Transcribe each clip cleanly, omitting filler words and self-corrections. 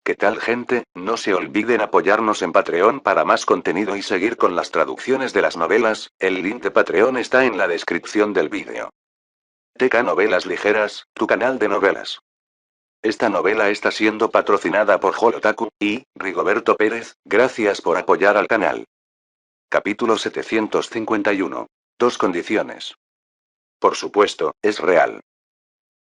¿Qué tal, gente? No se olviden apoyarnos en Patreon para más contenido y seguir con las traducciones de las novelas. El link de Patreon está en la descripción del vídeo. TK Novelas Ligeras, tu canal de novelas. Esta novela está siendo patrocinada por Holotaku y Rigoberto Pérez. Gracias por apoyar al canal. Capítulo 751. Dos condiciones. Por supuesto, es real.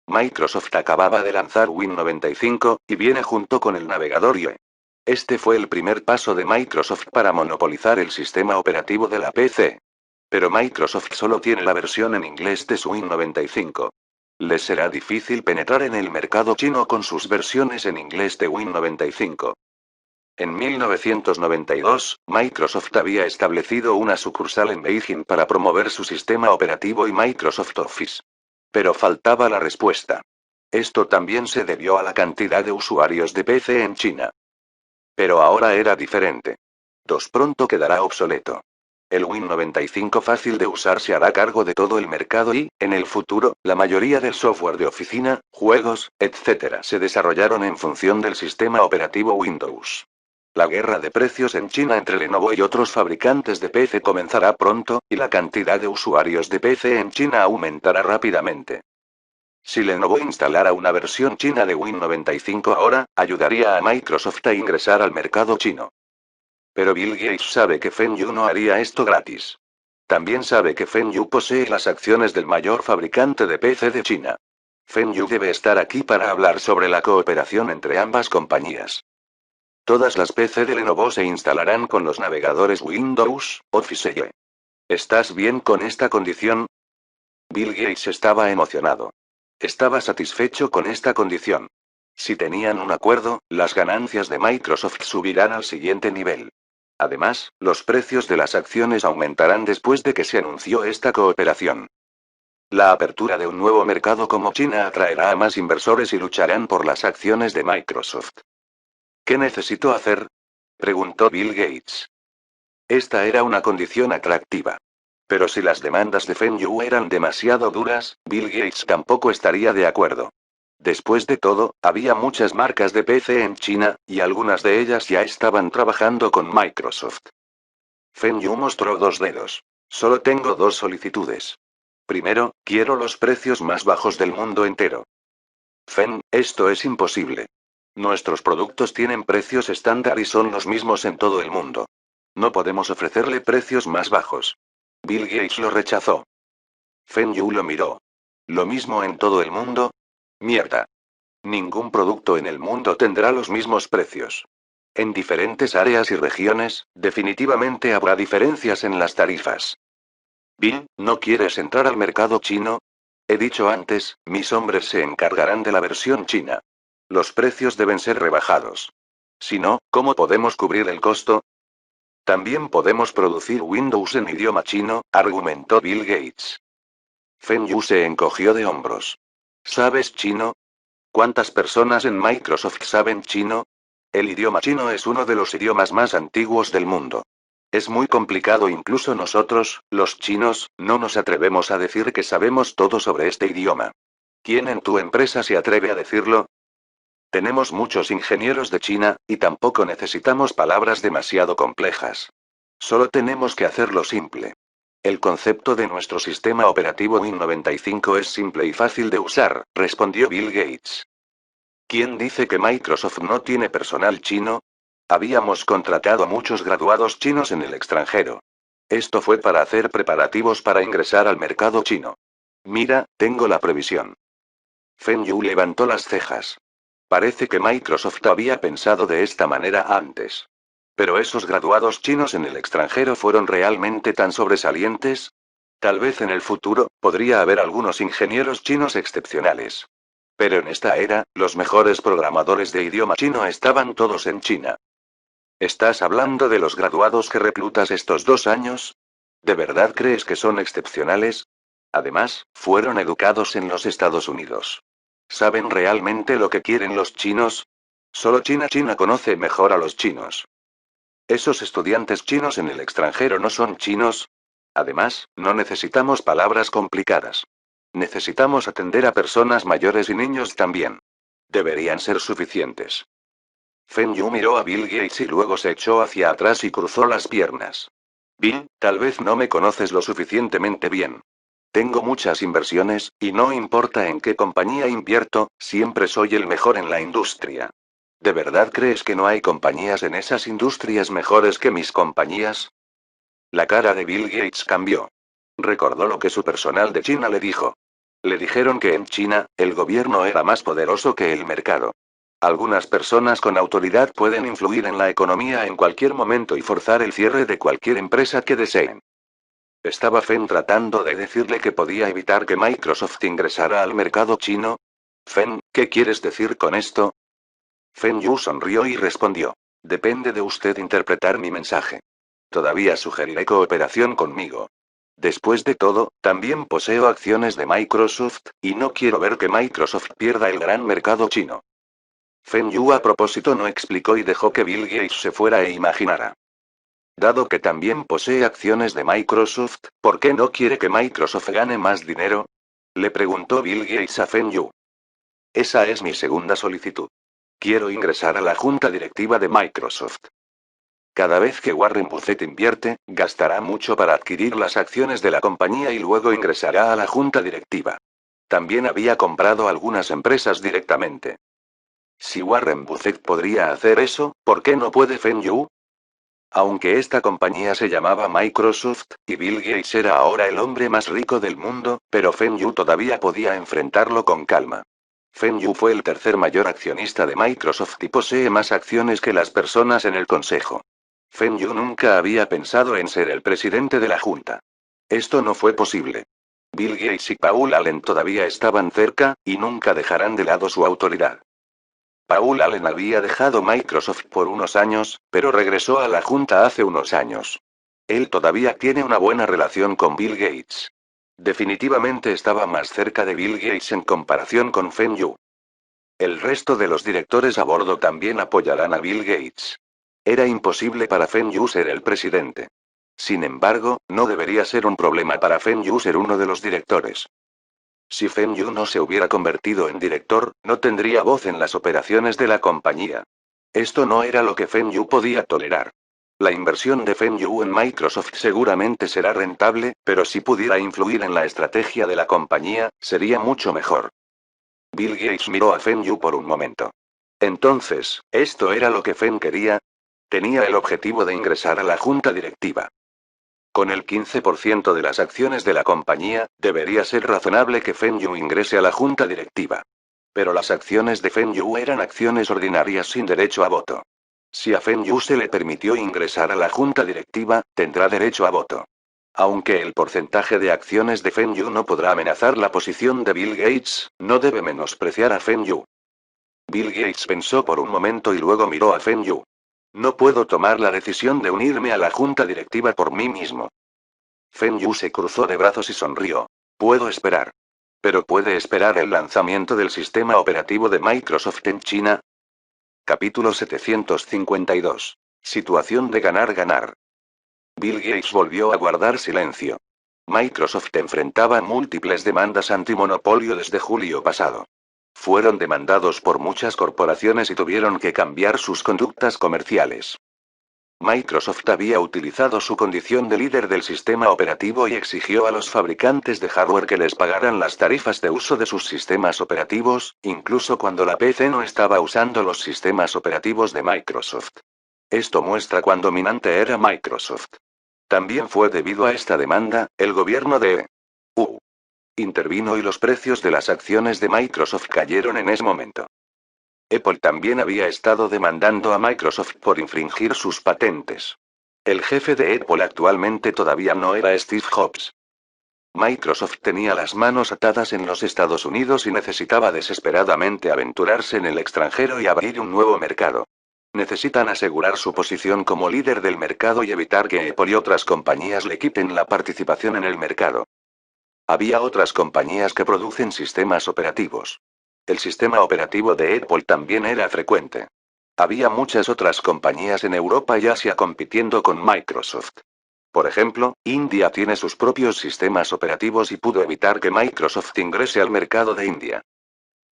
Microsoft acababa de lanzar Win95, y viene junto con el navegador IE. Este fue el primer paso de Microsoft para monopolizar el sistema operativo de la PC. Pero Microsoft solo tiene la versión en inglés de su Win95. Les será difícil penetrar en el mercado chino con sus versiones en inglés de Win95. En 1992, Microsoft había establecido una sucursal en Beijing para promover su sistema operativo y Microsoft Office. Pero faltaba la respuesta. Esto también se debió a la cantidad de usuarios de PC en China. Pero ahora era diferente. Pronto quedará obsoleto. El Win95 fácil de usar se hará cargo de todo el mercado y, en el futuro, la mayoría del software de oficina, juegos, etc. se desarrollaron en función del sistema operativo Windows. La guerra de precios en China entre Lenovo y otros fabricantes de PC comenzará pronto, y la cantidad de usuarios de PC en China aumentará rápidamente. Si Lenovo instalara una versión china de Win95 ahora, ayudaría a Microsoft a ingresar al mercado chino. Pero Bill Gates sabe que Fenyu no haría esto gratis. También sabe que Fenyu posee las acciones del mayor fabricante de PC de China. Fenyu debe estar aquí para hablar sobre la cooperación entre ambas compañías. Todas las PC de Lenovo se instalarán con los navegadores Windows, Office y E. ¿Estás bien con esta condición? Bill Gates estaba emocionado. Estaba satisfecho con esta condición. Si tenían un acuerdo, las ganancias de Microsoft subirán al siguiente nivel. Además, los precios de las acciones aumentarán después de que se anunció esta cooperación. La apertura de un nuevo mercado como China atraerá a más inversores y lucharán por las acciones de Microsoft. ¿Qué necesito hacer? Preguntó Bill Gates. Esta era una condición atractiva. Pero si las demandas de Fenyu eran demasiado duras, Bill Gates tampoco estaría de acuerdo. Después de todo, había muchas marcas de PC en China, y algunas de ellas ya estaban trabajando con Microsoft. Fenyu mostró dos dedos. Solo tengo dos solicitudes. Primero, quiero los precios más bajos del mundo entero. Esto es imposible. Nuestros productos tienen precios estándar y son los mismos en todo el mundo. No podemos ofrecerle precios más bajos. Bill Gates lo rechazó. Fenyu lo miró. ¿Lo mismo en todo el mundo? Mierda. Ningún producto en el mundo tendrá los mismos precios. En diferentes áreas y regiones, definitivamente habrá diferencias en las tarifas. Bill, ¿no quieres entrar al mercado chino? He dicho antes, mis hombres se encargarán de la versión china. Los precios deben ser rebajados. Si no, ¿cómo podemos cubrir el costo? También podemos producir Windows en idioma chino, argumentó Bill Gates. Fenyu se encogió de hombros. ¿Sabes chino? ¿Cuántas personas en Microsoft saben chino? El idioma chino es uno de los idiomas más antiguos del mundo. Es muy complicado, incluso nosotros, los chinos, no nos atrevemos a decir que sabemos todo sobre este idioma. ¿Quién en tu empresa se atreve a decirlo? Tenemos muchos ingenieros de China, y tampoco necesitamos palabras demasiado complejas. Solo tenemos que hacerlo simple. El concepto de nuestro sistema operativo Win95 es simple y fácil de usar, respondió Bill Gates. ¿Quién dice que Microsoft no tiene personal chino? Habíamos contratado muchos graduados chinos en el extranjero. Esto fue para hacer preparativos para ingresar al mercado chino. Mira, tengo la previsión. Fenyu levantó las cejas. Parece que Microsoft había pensado de esta manera antes. ¿Pero esos graduados chinos en el extranjero fueron realmente tan sobresalientes? Tal vez en el futuro, podría haber algunos ingenieros chinos excepcionales. Pero en esta era, los mejores programadores de idioma chino estaban todos en China. ¿Estás hablando de los graduados que reclutas estos 2 años? ¿De verdad crees que son excepcionales? Además, fueron educados en los Estados Unidos. ¿Saben realmente lo que quieren los chinos? Solo China conoce mejor a los chinos. ¿Esos estudiantes chinos en el extranjero no son chinos? Además, no necesitamos palabras complicadas. Necesitamos atender a personas mayores y niños también. Deberían ser suficientes. Feng Yu miró a Bill Gates y luego se echó hacia atrás y cruzó las piernas. Bill, tal vez no me conoces lo suficientemente bien. Tengo muchas inversiones, y no importa en qué compañía invierto, siempre soy el mejor en la industria. ¿De verdad crees que no hay compañías en esas industrias mejores que mis compañías? La cara de Bill Gates cambió. Recordó lo que su personal de China le dijo. Le dijeron que en China, el gobierno era más poderoso que el mercado. Algunas personas con autoridad pueden influir en la economía en cualquier momento y forzar el cierre de cualquier empresa que deseen. ¿Estaba Feng tratando de decirle que podía evitar que Microsoft ingresara al mercado chino? Feng, ¿qué quieres decir con esto? Feng Yu sonrió y respondió. Depende de usted interpretar mi mensaje. Todavía sugeriré cooperación conmigo. Después de todo, también poseo acciones de Microsoft, y no quiero ver que Microsoft pierda el gran mercado chino. Feng Yu a propósito no explicó y dejó que Bill Gates se fuera e imaginara. Dado que también posee acciones de Microsoft, ¿por qué no quiere que Microsoft gane más dinero? Le preguntó Bill Gates a Feng Yu. Esa es mi segunda solicitud. Quiero ingresar a la junta directiva de Microsoft. Cada vez que Warren Buffett invierte, gastará mucho para adquirir las acciones de la compañía y luego ingresará a la junta directiva. También había comprado algunas empresas directamente. Si Warren Buffett podría hacer eso, ¿por qué no puede Feng Yu? Aunque esta compañía se llamaba Microsoft, y Bill Gates era ahora el hombre más rico del mundo, pero Feng Yu todavía podía enfrentarlo con calma. Feng Yu fue el tercer mayor accionista de Microsoft y posee más acciones que las personas en el consejo. Feng Yu nunca había pensado en ser el presidente de la junta. Esto no fue posible. Bill Gates y Paul Allen todavía estaban cerca, y nunca dejarán de lado su autoridad. Paul Allen había dejado Microsoft por unos años, pero regresó a la junta hace unos años. Él todavía tiene una buena relación con Bill Gates. Definitivamente estaba más cerca de Bill Gates en comparación con Feng Yu. El resto de los directores a bordo también apoyarán a Bill Gates. Era imposible para Feng Yu ser el presidente. Sin embargo, no debería ser un problema para Feng Yu ser uno de los directores. Si Feng Yu no se hubiera convertido en director, no tendría voz en las operaciones de la compañía. Esto no era lo que Feng Yu podía tolerar. La inversión de Feng Yu en Microsoft seguramente será rentable, pero si pudiera influir en la estrategia de la compañía, sería mucho mejor. Bill Gates miró a Feng Yu por un momento. Entonces, ¿esto era lo que Feng quería? Tenía el objetivo de ingresar a la junta directiva. Con el 15% de las acciones de la compañía, debería ser razonable que Feng Yu ingrese a la junta directiva. Pero las acciones de Feng Yu eran acciones ordinarias sin derecho a voto. Si a Feng Yu se le permitió ingresar a la junta directiva, tendrá derecho a voto. Aunque el porcentaje de acciones de Feng Yu no podrá amenazar la posición de Bill Gates, no debe menospreciar a Feng Yu. Bill Gates pensó por un momento y luego miró a Feng Yu. No puedo tomar la decisión de unirme a la junta directiva por mí mismo. Feng Yu se cruzó de brazos y sonrió. Puedo esperar. ¿Pero puede esperar el lanzamiento del sistema operativo de Microsoft en China? Capítulo 752. Situación de ganar-ganar. Bill Gates volvió a guardar silencio. Microsoft enfrentaba múltiples demandas antimonopolio desde julio pasado. Fueron demandados por muchas corporaciones y tuvieron que cambiar sus conductas comerciales. Microsoft había utilizado su condición de líder del sistema operativo y exigió a los fabricantes de hardware que les pagaran las tarifas de uso de sus sistemas operativos, incluso cuando la PC no estaba usando los sistemas operativos de Microsoft. Esto muestra cuán dominante era Microsoft. También fue debido a esta demanda, el gobierno de intervino y los precios de las acciones de Microsoft cayeron en ese momento. Apple también había estado demandando a Microsoft por infringir sus patentes. El jefe de Apple actualmente todavía no era Steve Jobs. Microsoft tenía las manos atadas en los Estados Unidos y necesitaba desesperadamente aventurarse en el extranjero y abrir un nuevo mercado. Necesitan asegurar su posición como líder del mercado y evitar que Apple y otras compañías le quiten la participación en el mercado. Había otras compañías que producen sistemas operativos. El sistema operativo de Apple también era frecuente. Había muchas otras compañías en Europa y Asia compitiendo con Microsoft. Por ejemplo, India tiene sus propios sistemas operativos y pudo evitar que Microsoft ingrese al mercado de India.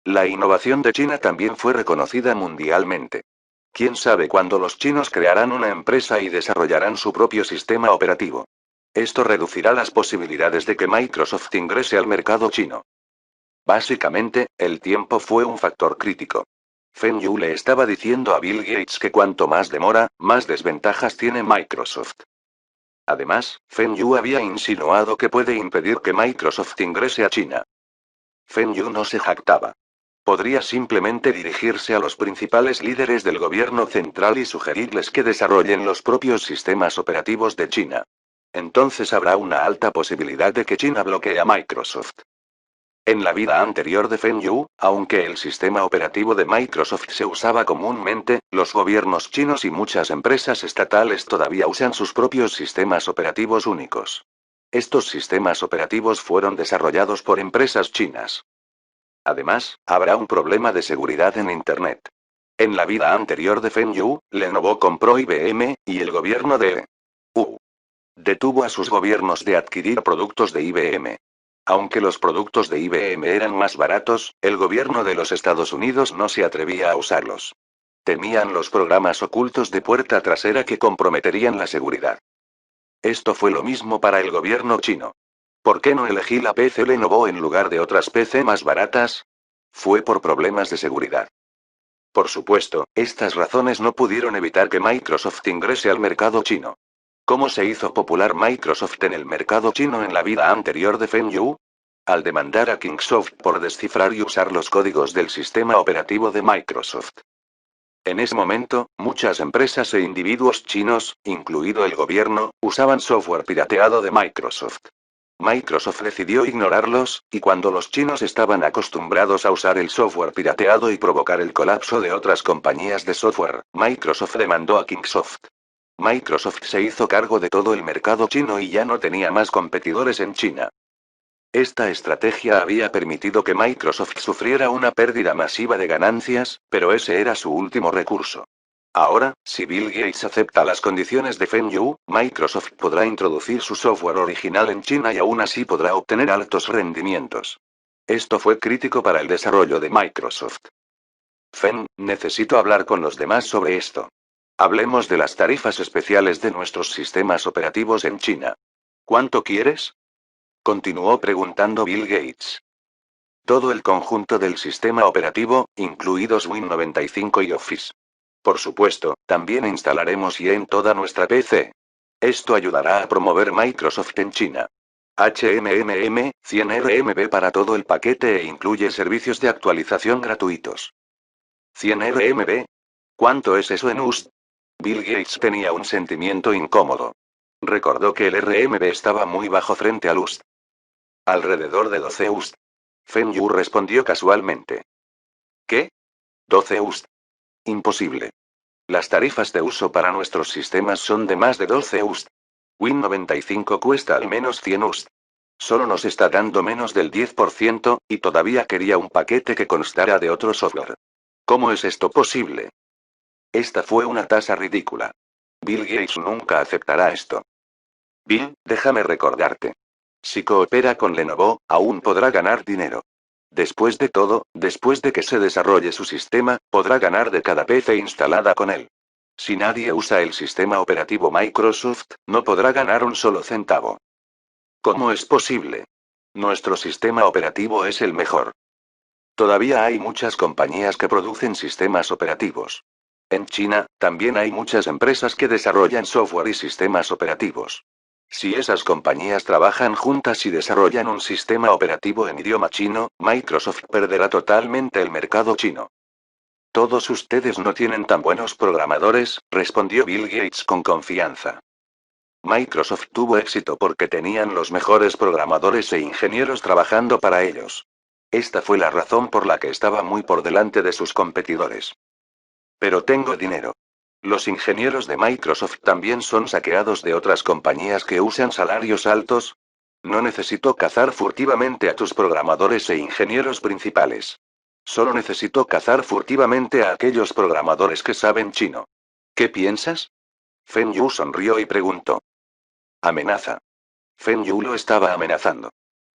La innovación de China también fue reconocida mundialmente. ¿Quién sabe cuándo los chinos crearán una empresa y desarrollarán su propio sistema operativo? Esto reducirá las posibilidades de que Microsoft ingrese al mercado chino. Básicamente, el tiempo fue un factor crítico. Feng Yu le estaba diciendo a Bill Gates que cuanto más demora, más desventajas tiene Microsoft. Además, Feng Yu había insinuado que puede impedir que Microsoft ingrese a China. Feng Yu no se jactaba. Podría simplemente dirigirse a los principales líderes del gobierno central y sugerirles que desarrollen los propios sistemas operativos de China. Entonces habrá una alta posibilidad de que China bloquee a Microsoft. En la vida anterior de Feng Yu, aunque el sistema operativo de Microsoft se usaba comúnmente, los gobiernos chinos y muchas empresas estatales todavía usan sus propios sistemas operativos únicos. Estos sistemas operativos fueron desarrollados por empresas chinas. Además, habrá un problema de seguridad en Internet. En la vida anterior de Feng Yu, Lenovo compró IBM, y el gobierno de U detuvo a sus gobiernos de adquirir productos de IBM. Aunque los productos de IBM eran más baratos, el gobierno de los Estados Unidos no se atrevía a usarlos. Temían los programas ocultos de puerta trasera que comprometerían la seguridad. Esto fue lo mismo para el gobierno chino. ¿Por qué no elegí la PC Lenovo en lugar de otras PC más baratas? Fue por problemas de seguridad. Por supuesto, estas razones no pudieron evitar que Microsoft ingrese al mercado chino. ¿Cómo se hizo popular Microsoft en el mercado chino en la vida anterior de Feng Yu? Al demandar a Kingsoft por descifrar y usar los códigos del sistema operativo de Microsoft. En ese momento, muchas empresas e individuos chinos, incluido el gobierno, usaban software pirateado de Microsoft. Microsoft decidió ignorarlos, y cuando los chinos estaban acostumbrados a usar el software pirateado y provocar el colapso de otras compañías de software, Microsoft demandó a Kingsoft. Microsoft se hizo cargo de todo el mercado chino y ya no tenía más competidores en China. Esta estrategia había permitido que Microsoft sufriera una pérdida masiva de ganancias, pero ese era su último recurso. Ahora, si Bill Gates acepta las condiciones de Feng Yu, Microsoft podrá introducir su software original en China y aún así podrá obtener altos rendimientos. Esto fue crítico para el desarrollo de Microsoft. Feng, necesito hablar con los demás sobre esto. Hablemos de las tarifas especiales de nuestros sistemas operativos en China. ¿Cuánto quieres? Continuó preguntando Bill Gates. Todo el conjunto del sistema operativo, incluidos Win 95 y Office. Por supuesto, también instalaremos IE en toda nuestra PC. Esto ayudará a promover Microsoft en China. HMMM, 100 RMB para todo el paquete e incluye servicios de actualización gratuitos. 100 RMB. ¿Cuánto es eso en USD? Bill Gates tenía un sentimiento incómodo. Recordó que el RMB estaba muy bajo frente al USD. Alrededor de 12 USD. Feng Yu respondió casualmente. ¿Qué? 12 USD. Imposible. Las tarifas de uso para nuestros sistemas son de más de 12 USD. Win 95 cuesta al menos 100 USD. Solo nos está dando menos del 10%, y todavía quería un paquete que constara de otro software. ¿Cómo es esto posible? Esta fue una tasa ridícula. Bill Gates nunca aceptará esto. Bill, déjame recordarte. Si coopera con Lenovo, aún podrá ganar dinero. Después de todo, después de que se desarrolle su sistema, podrá ganar de cada PC instalada con él. Si nadie usa el sistema operativo Microsoft, no podrá ganar un solo centavo. ¿Cómo es posible? Nuestro sistema operativo es el mejor. Todavía hay muchas compañías que producen sistemas operativos. En China, también hay muchas empresas que desarrollan software y sistemas operativos. Si esas compañías trabajan juntas y desarrollan un sistema operativo en idioma chino, Microsoft perderá totalmente el mercado chino. Todos ustedes no tienen tan buenos programadores, respondió Bill Gates con confianza. Microsoft tuvo éxito porque tenían los mejores programadores e ingenieros trabajando para ellos. Esta fue la razón por la que estaba muy por delante de sus competidores. Pero tengo dinero. Los ingenieros de Microsoft también son saqueados de otras compañías que usan salarios altos. No necesito cazar furtivamente a tus programadores e ingenieros principales. Solo necesito cazar furtivamente a aquellos programadores que saben chino. ¿Qué piensas? Feng Yu sonrió y preguntó. Amenaza. Feng Yu lo estaba amenazando.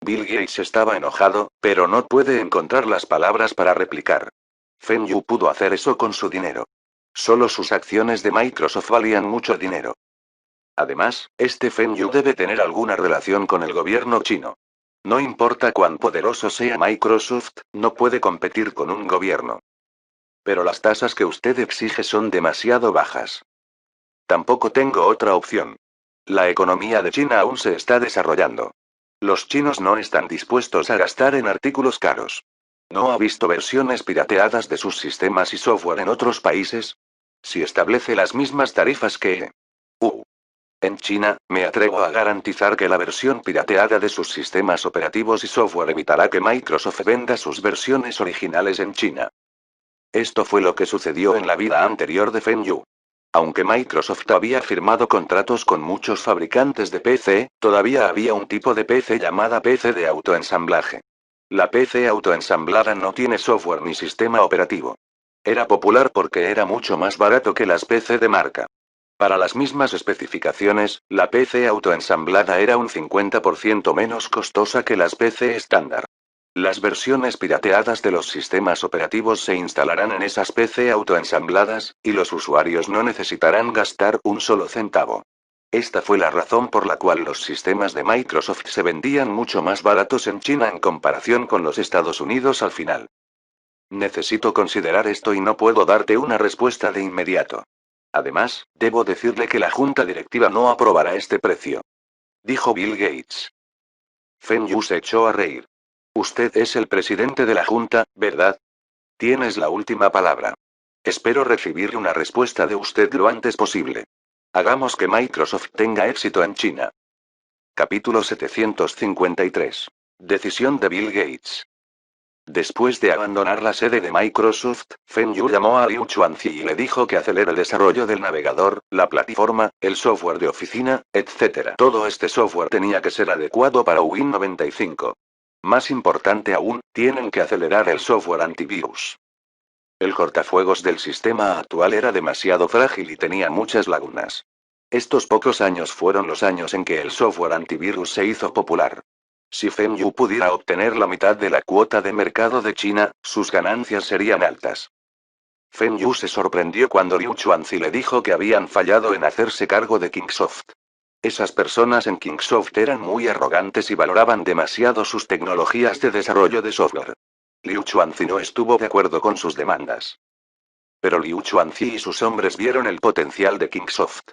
Bill Gates estaba enojado, pero no puede encontrar las palabras para replicar. Feng Yu pudo hacer eso con su dinero. Solo sus acciones de Microsoft valían mucho dinero. Además, este Feng Yu debe tener alguna relación con el gobierno chino. No importa cuán poderoso sea Microsoft, no puede competir con un gobierno. Pero las tasas que usted exige son demasiado bajas. Tampoco tengo otra opción. La economía de China aún se está desarrollando. Los chinos no están dispuestos a gastar en artículos caros. ¿No ha visto versiones pirateadas de sus sistemas y software en otros países? Si establece las mismas tarifas que en China, me atrevo a garantizar que la versión pirateada de sus sistemas operativos y software evitará que Microsoft venda sus versiones originales en China. Esto fue lo que sucedió en la vida anterior de Feng Yu. Aunque Microsoft había firmado contratos con muchos fabricantes de PC, todavía había un tipo de PC llamada PC de autoensamblaje. La PC autoensamblada no tiene software ni sistema operativo. Era popular porque era mucho más barato que las PC de marca. Para las mismas especificaciones, la PC autoensamblada era un 50% menos costosa que las PC estándar. Las versiones pirateadas de los sistemas operativos se instalarán en esas PC autoensambladas, y los usuarios no necesitarán gastar un solo centavo. Esta fue la razón por la cual los sistemas de Microsoft se vendían mucho más baratos en China en comparación con los Estados Unidos al final. Necesito considerar esto y no puedo darte una respuesta de inmediato. Además, debo decirle que la junta directiva no aprobará este precio. Dijo Bill Gates. Feng Yu se echó a reír. Usted es el presidente de la junta, ¿verdad? Tienes la última palabra. Espero recibir una respuesta de usted lo antes posible. Hagamos que Microsoft tenga éxito en China. Capítulo 753. Decisión de Bill Gates. Después de abandonar la sede de Microsoft, Feng Yu llamó a Liu Chuanzi y le dijo que acelere el desarrollo del navegador, la plataforma, el software de oficina, etc. Todo este software tenía que ser adecuado para Win 95. Más importante aún, tienen que acelerar el software antivirus. El cortafuegos del sistema actual era demasiado frágil y tenía muchas lagunas. Estos pocos años fueron los años en que el software antivirus se hizo popular. Si Feng Yu pudiera obtener la mitad de la cuota de mercado de China, sus ganancias serían altas. Feng Yu se sorprendió cuando Liu Chuanzi le dijo que habían fallado en hacerse cargo de Kingsoft. Esas personas en Kingsoft eran muy arrogantes y valoraban demasiado sus tecnologías de desarrollo de software. Liu Chuanzi no estuvo de acuerdo con sus demandas. Pero Liu Chuanzi y sus hombres vieron el potencial de Kingsoft.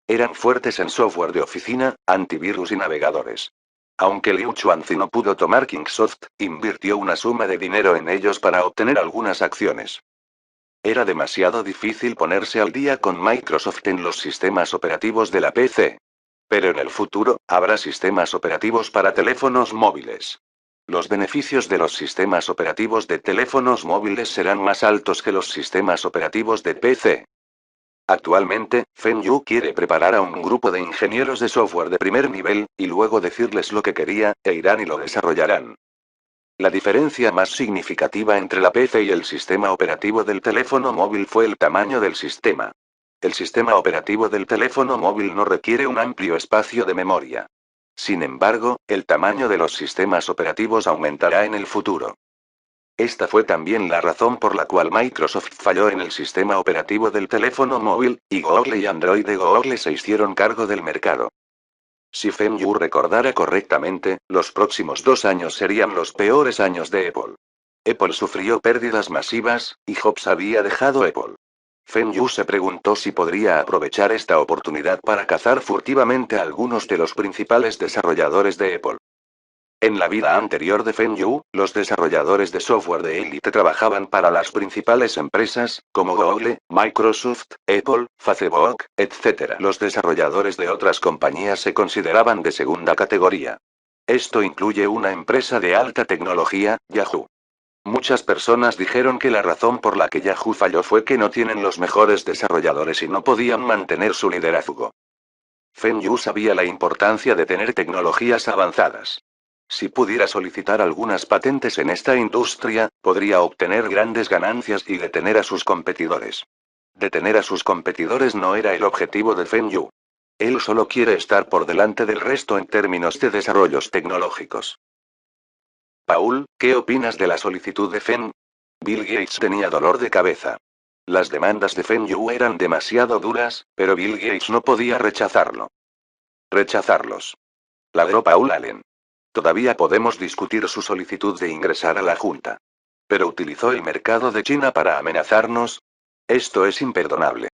Eran fuertes en software de oficina, antivirus y navegadores. Aunque Liu Chuanzi no pudo tomar Kingsoft, invirtió una suma de dinero en ellos para obtener algunas acciones. Era demasiado difícil ponerse al día con Microsoft en los sistemas operativos de la PC. Pero en el futuro, habrá sistemas operativos para teléfonos móviles. Los beneficios de los sistemas operativos de teléfonos móviles serán más altos que los sistemas operativos de PC. Actualmente, Feng Yu quiere preparar a un grupo de ingenieros de software de primer nivel, y luego decirles lo que quería, e irán y lo desarrollarán. La diferencia más significativa entre la PC y el sistema operativo del teléfono móvil fue el tamaño del sistema. El sistema operativo del teléfono móvil no requiere un amplio espacio de memoria. Sin embargo, el tamaño de los sistemas operativos aumentará en el futuro. Esta fue también la razón por la cual Microsoft falló en el sistema operativo del teléfono móvil, y Google y Android de Google se hicieron cargo del mercado. Si Feng Yu recordara correctamente, los próximos 2 años serían los peores años de Apple. Apple sufrió pérdidas masivas, y Jobs había dejado Apple. Feng Yu se preguntó si podría aprovechar esta oportunidad para cazar furtivamente a algunos de los principales desarrolladores de Apple. En la vida anterior de Feng Yu, los desarrolladores de software de élite trabajaban para las principales empresas, como Google, Microsoft, Apple, Facebook, etc. Los desarrolladores de otras compañías se consideraban de segunda categoría. Esto incluye una empresa de alta tecnología, Yahoo. Muchas personas dijeron que la razón por la que Yahoo falló fue que no tienen los mejores desarrolladores y no podían mantener su liderazgo. Feng Yu sabía la importancia de tener tecnologías avanzadas. Si pudiera solicitar algunas patentes en esta industria, podría obtener grandes ganancias y detener a sus competidores. Detener a sus competidores no era el objetivo de Feng Yu. Él solo quiere estar por delante del resto en términos de desarrollos tecnológicos. Paul, ¿qué opinas de la solicitud de Feng? Bill Gates tenía dolor de cabeza. Las demandas de Feng Yu eran demasiado duras, pero Bill Gates no podía rechazarlo. Rechazarlos. Ladró Paul Allen. Todavía podemos discutir su solicitud de ingresar a la Junta. Pero utilizó el mercado de China para amenazarnos. Esto es imperdonable.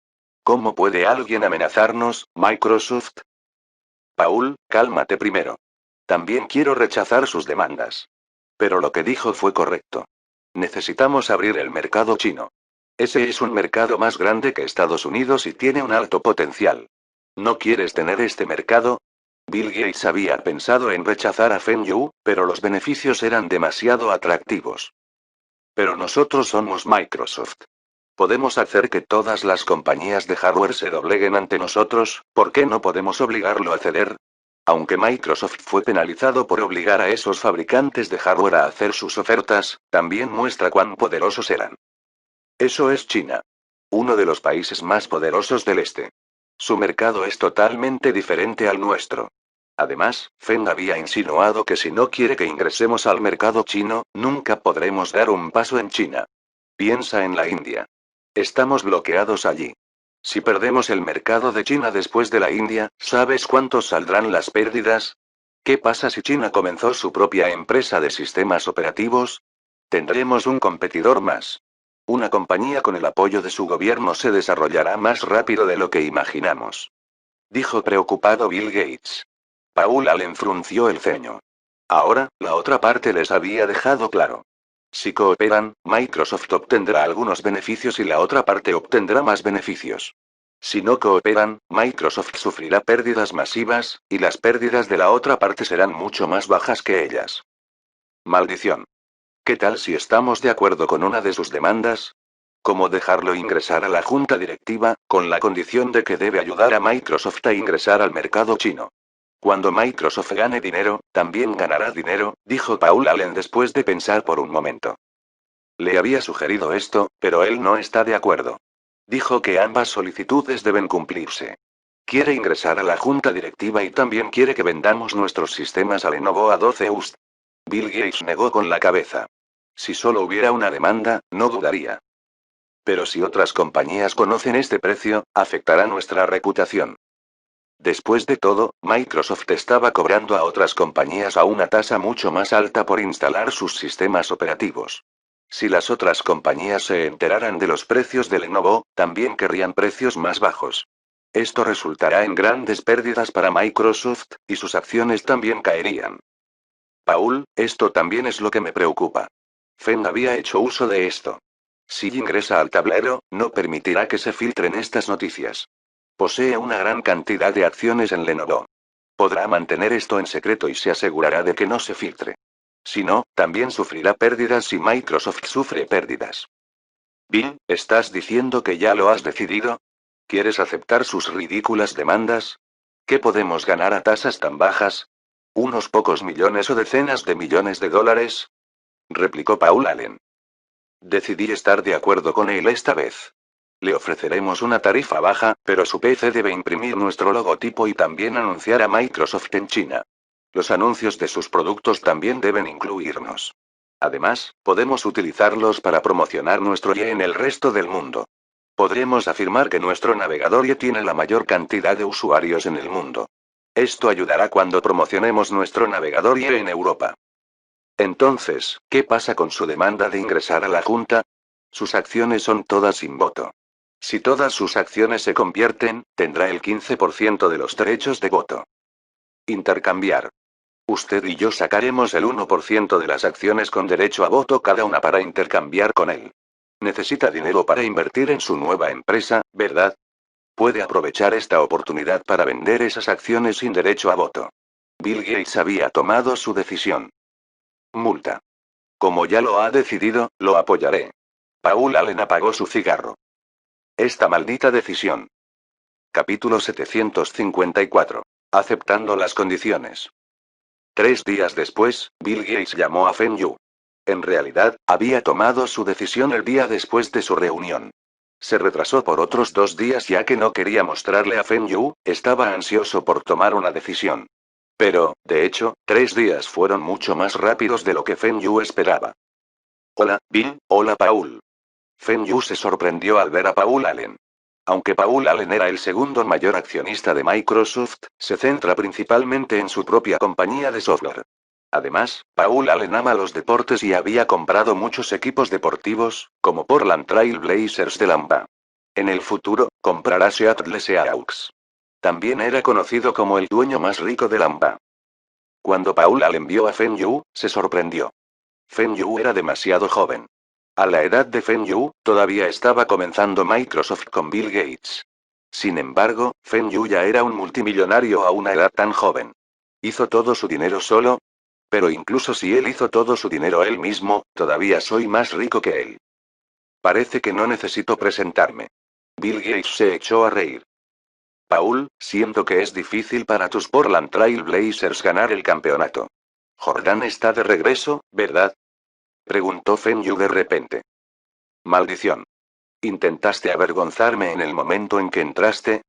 ¿Cómo puede alguien amenazarnos, Microsoft? Paul, cálmate primero. También quiero rechazar sus demandas. Pero lo que dijo fue correcto. Necesitamos abrir el mercado chino. Ese es un mercado más grande que Estados Unidos y tiene un alto potencial. ¿No quieres tener este mercado? Bill Gates había pensado en rechazar a Feng Yu, pero los beneficios eran demasiado atractivos. Pero nosotros somos Microsoft. Podemos hacer que todas las compañías de hardware se dobleguen ante nosotros, ¿por qué no podemos obligarlo a ceder? Aunque Microsoft fue penalizado por obligar a esos fabricantes de hardware a hacer sus ofertas, también muestra cuán poderosos eran. Eso es China. Uno de los países más poderosos del este. Su mercado es totalmente diferente al nuestro. Además, Feng había insinuado que si no quiere que ingresemos al mercado chino, nunca podremos dar un paso en China. Piensa en la India. Estamos bloqueados allí. Si perdemos el mercado de China después de la India, ¿sabes cuántos saldrán las pérdidas? ¿Qué pasa si China comenzó su propia empresa de sistemas operativos? Tendremos un competidor más. Una compañía con el apoyo de su gobierno se desarrollará más rápido de lo que imaginamos. Dijo preocupado Bill Gates. Paul Allen frunció el ceño. Ahora, la otra parte les había dejado claro. Si cooperan, Microsoft obtendrá algunos beneficios y la otra parte obtendrá más beneficios. Si no cooperan, Microsoft sufrirá pérdidas masivas, y las pérdidas de la otra parte serán mucho más bajas que ellas. Maldición. ¿Qué tal si estamos de acuerdo con una de sus demandas? ¿Cómo dejarlo ingresar a la junta directiva, con la condición de que debe ayudar a Microsoft a ingresar al mercado chino? Cuando Microsoft gane dinero, también ganará dinero, dijo Paul Allen después de pensar por un momento. Le había sugerido esto, pero él no está de acuerdo. Dijo que ambas solicitudes deben cumplirse. Quiere ingresar a la junta directiva y también quiere que vendamos nuestros sistemas a Lenovo a 12 USD. Bill Gates negó con la cabeza. Si solo hubiera una demanda, no dudaría. Pero si otras compañías conocen este precio, afectará nuestra reputación. Después de todo, Microsoft estaba cobrando a otras compañías a una tasa mucho más alta por instalar sus sistemas operativos. Si las otras compañías se enteraran de los precios de Lenovo, también querrían precios más bajos. Esto resultará en grandes pérdidas para Microsoft, y sus acciones también caerían. Paul, esto también es lo que me preocupa. Feng había hecho uso de esto. Si ingresa al tablero, no permitirá que se filtren estas noticias. Posee una gran cantidad de acciones en Lenovo. Podrá mantener esto en secreto y se asegurará de que no se filtre. Si no, también sufrirá pérdidas si Microsoft sufre pérdidas. Bill, ¿estás diciendo que ya lo has decidido? ¿Quieres aceptar sus ridículas demandas? ¿Qué podemos ganar a tasas tan bajas? ¿Unos pocos millones o decenas de millones de dólares? Replicó Paul Allen. Decidí estar de acuerdo con él esta vez. Le ofreceremos una tarifa baja, pero su PC debe imprimir nuestro logotipo y también anunciar a Microsoft en China. Los anuncios de sus productos también deben incluirnos. Además, podemos utilizarlos para promocionar nuestro IE en el resto del mundo. Podremos afirmar que nuestro navegador IE tiene la mayor cantidad de usuarios en el mundo. Esto ayudará cuando promocionemos nuestro navegador IE en Europa. Entonces, ¿qué pasa con su demanda de ingresar a la Junta? Sus acciones son todas sin voto. Si todas sus acciones se convierten, tendrá el 15% de los derechos de voto. Intercambiar. Usted y yo sacaremos el 1% de las acciones con derecho a voto cada una para intercambiar con él. Necesita dinero para invertir en su nueva empresa, ¿verdad? Puede aprovechar esta oportunidad para vender esas acciones sin derecho a voto. Bill Gates había tomado su decisión. Multa. Como ya lo ha decidido, lo apoyaré. Paul Allen apagó su cigarro. Esta maldita decisión. Capítulo 754. Aceptando las condiciones. 3 días después, Bill Gates llamó a Feng Yu. En realidad, había tomado su decisión el día después de su reunión. Se retrasó por otros 2 días ya que no quería mostrarle a Feng Yu, estaba ansioso por tomar una decisión. Pero, de hecho, 3 días fueron mucho más rápidos de lo que Feng Yu esperaba. Hola, Bill, hola Paul. Feng Yu se sorprendió al ver a Paul Allen. Aunque Paul Allen era el segundo mayor accionista de Microsoft, se centra principalmente en su propia compañía de software. Además, Paul Allen ama los deportes y había comprado muchos equipos deportivos, como Portland Trail Blazers de Lamba. En el futuro, comprará Seattle Seahawks. También era conocido como el dueño más rico de Lamba. Cuando Paul Allen vio a Feng Yu, se sorprendió. Feng Yu era demasiado joven. A la edad de Feng Yu, todavía estaba comenzando Microsoft con Bill Gates. Sin embargo, Feng Yu ya era un multimillonario a una edad tan joven. ¿Hizo todo su dinero solo? Pero incluso si él hizo todo su dinero él mismo, todavía soy más rico que él. Parece que no necesito presentarme. Bill Gates se echó a reír. Paul, siento que es difícil para tus Portland Trail Blazers ganar el campeonato. Jordan está de regreso, ¿verdad? Preguntó Feng Yu de repente. Maldición. ¿Intentaste avergonzarme en el momento en que entraste?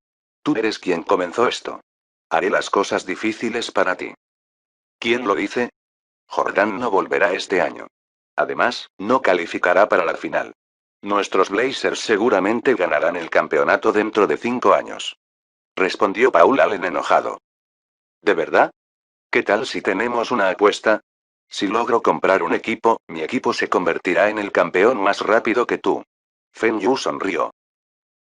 Tú eres quien comenzó esto. Haré las cosas difíciles para ti. ¿Quién lo dice? Jordan no volverá este año. Además, no calificará para la final. Nuestros Blazers seguramente ganarán el campeonato dentro de 5 años. Respondió Paul Allen enojado. ¿De verdad? ¿Qué tal si tenemos una apuesta? Si logro comprar un equipo, mi equipo se convertirá en el campeón más rápido que tú. Feng Yu sonrió.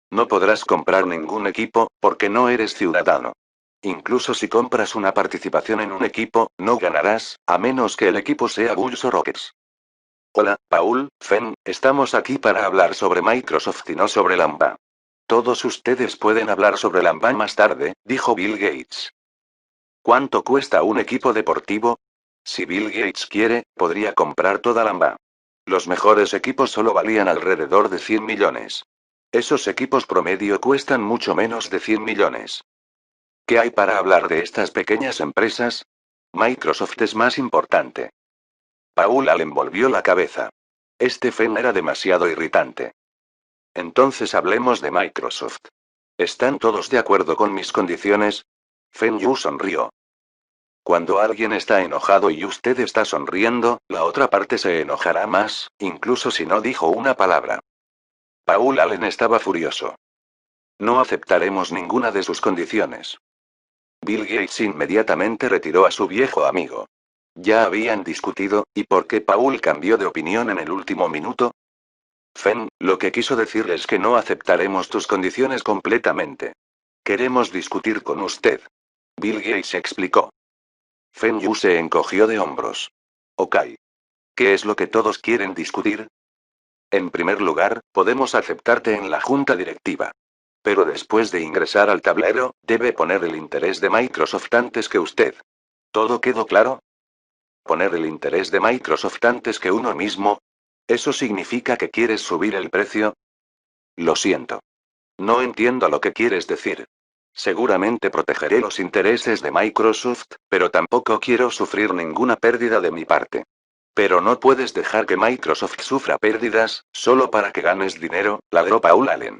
No podrás comprar ningún equipo, porque no eres ciudadano. Incluso si compras una participación en un equipo, no ganarás, a menos que el equipo sea Bulls o Rockets. Hola, Paul, Feng, estamos aquí para hablar sobre Microsoft y no sobre Lamba. Todos ustedes pueden hablar sobre Lamba más tarde, dijo Bill Gates. ¿Cuánto cuesta un equipo deportivo? Si Bill Gates quiere, podría comprar toda Lamba. Los mejores equipos solo valían alrededor de 100 millones. Esos equipos promedio cuestan mucho menos de 100 millones. ¿Qué hay para hablar de estas pequeñas empresas? Microsoft es más importante. Paul Allen volvió la cabeza. Este Feng era demasiado irritante. Entonces hablemos de Microsoft. ¿Están todos de acuerdo con mis condiciones? Feng Yu sonrió. Cuando alguien está enojado y usted está sonriendo, la otra parte se enojará más, incluso si no dijo una palabra. Paul Allen estaba furioso. No aceptaremos ninguna de sus condiciones. Bill Gates inmediatamente retiró a su viejo amigo. Ya habían discutido, ¿y por qué Paul cambió de opinión en el último minuto? Feng, lo que quiso decir es que no aceptaremos tus condiciones completamente. Queremos discutir con usted. Bill Gates explicó. Feng Yu se encogió de hombros. Ok. ¿Qué es lo que todos quieren discutir? En primer lugar, podemos aceptarte en la junta directiva. Pero después de ingresar al tablero, debe poner el interés de Microsoft antes que usted. ¿Todo quedó claro? ¿Poner el interés de Microsoft antes que uno mismo? ¿Eso significa que quieres subir el precio? Lo siento. No entiendo lo que quieres decir. Seguramente protegeré los intereses de Microsoft, pero tampoco quiero sufrir ninguna pérdida de mi parte. Pero no puedes dejar que Microsoft sufra pérdidas, solo para que ganes dinero, ladró Paul Allen.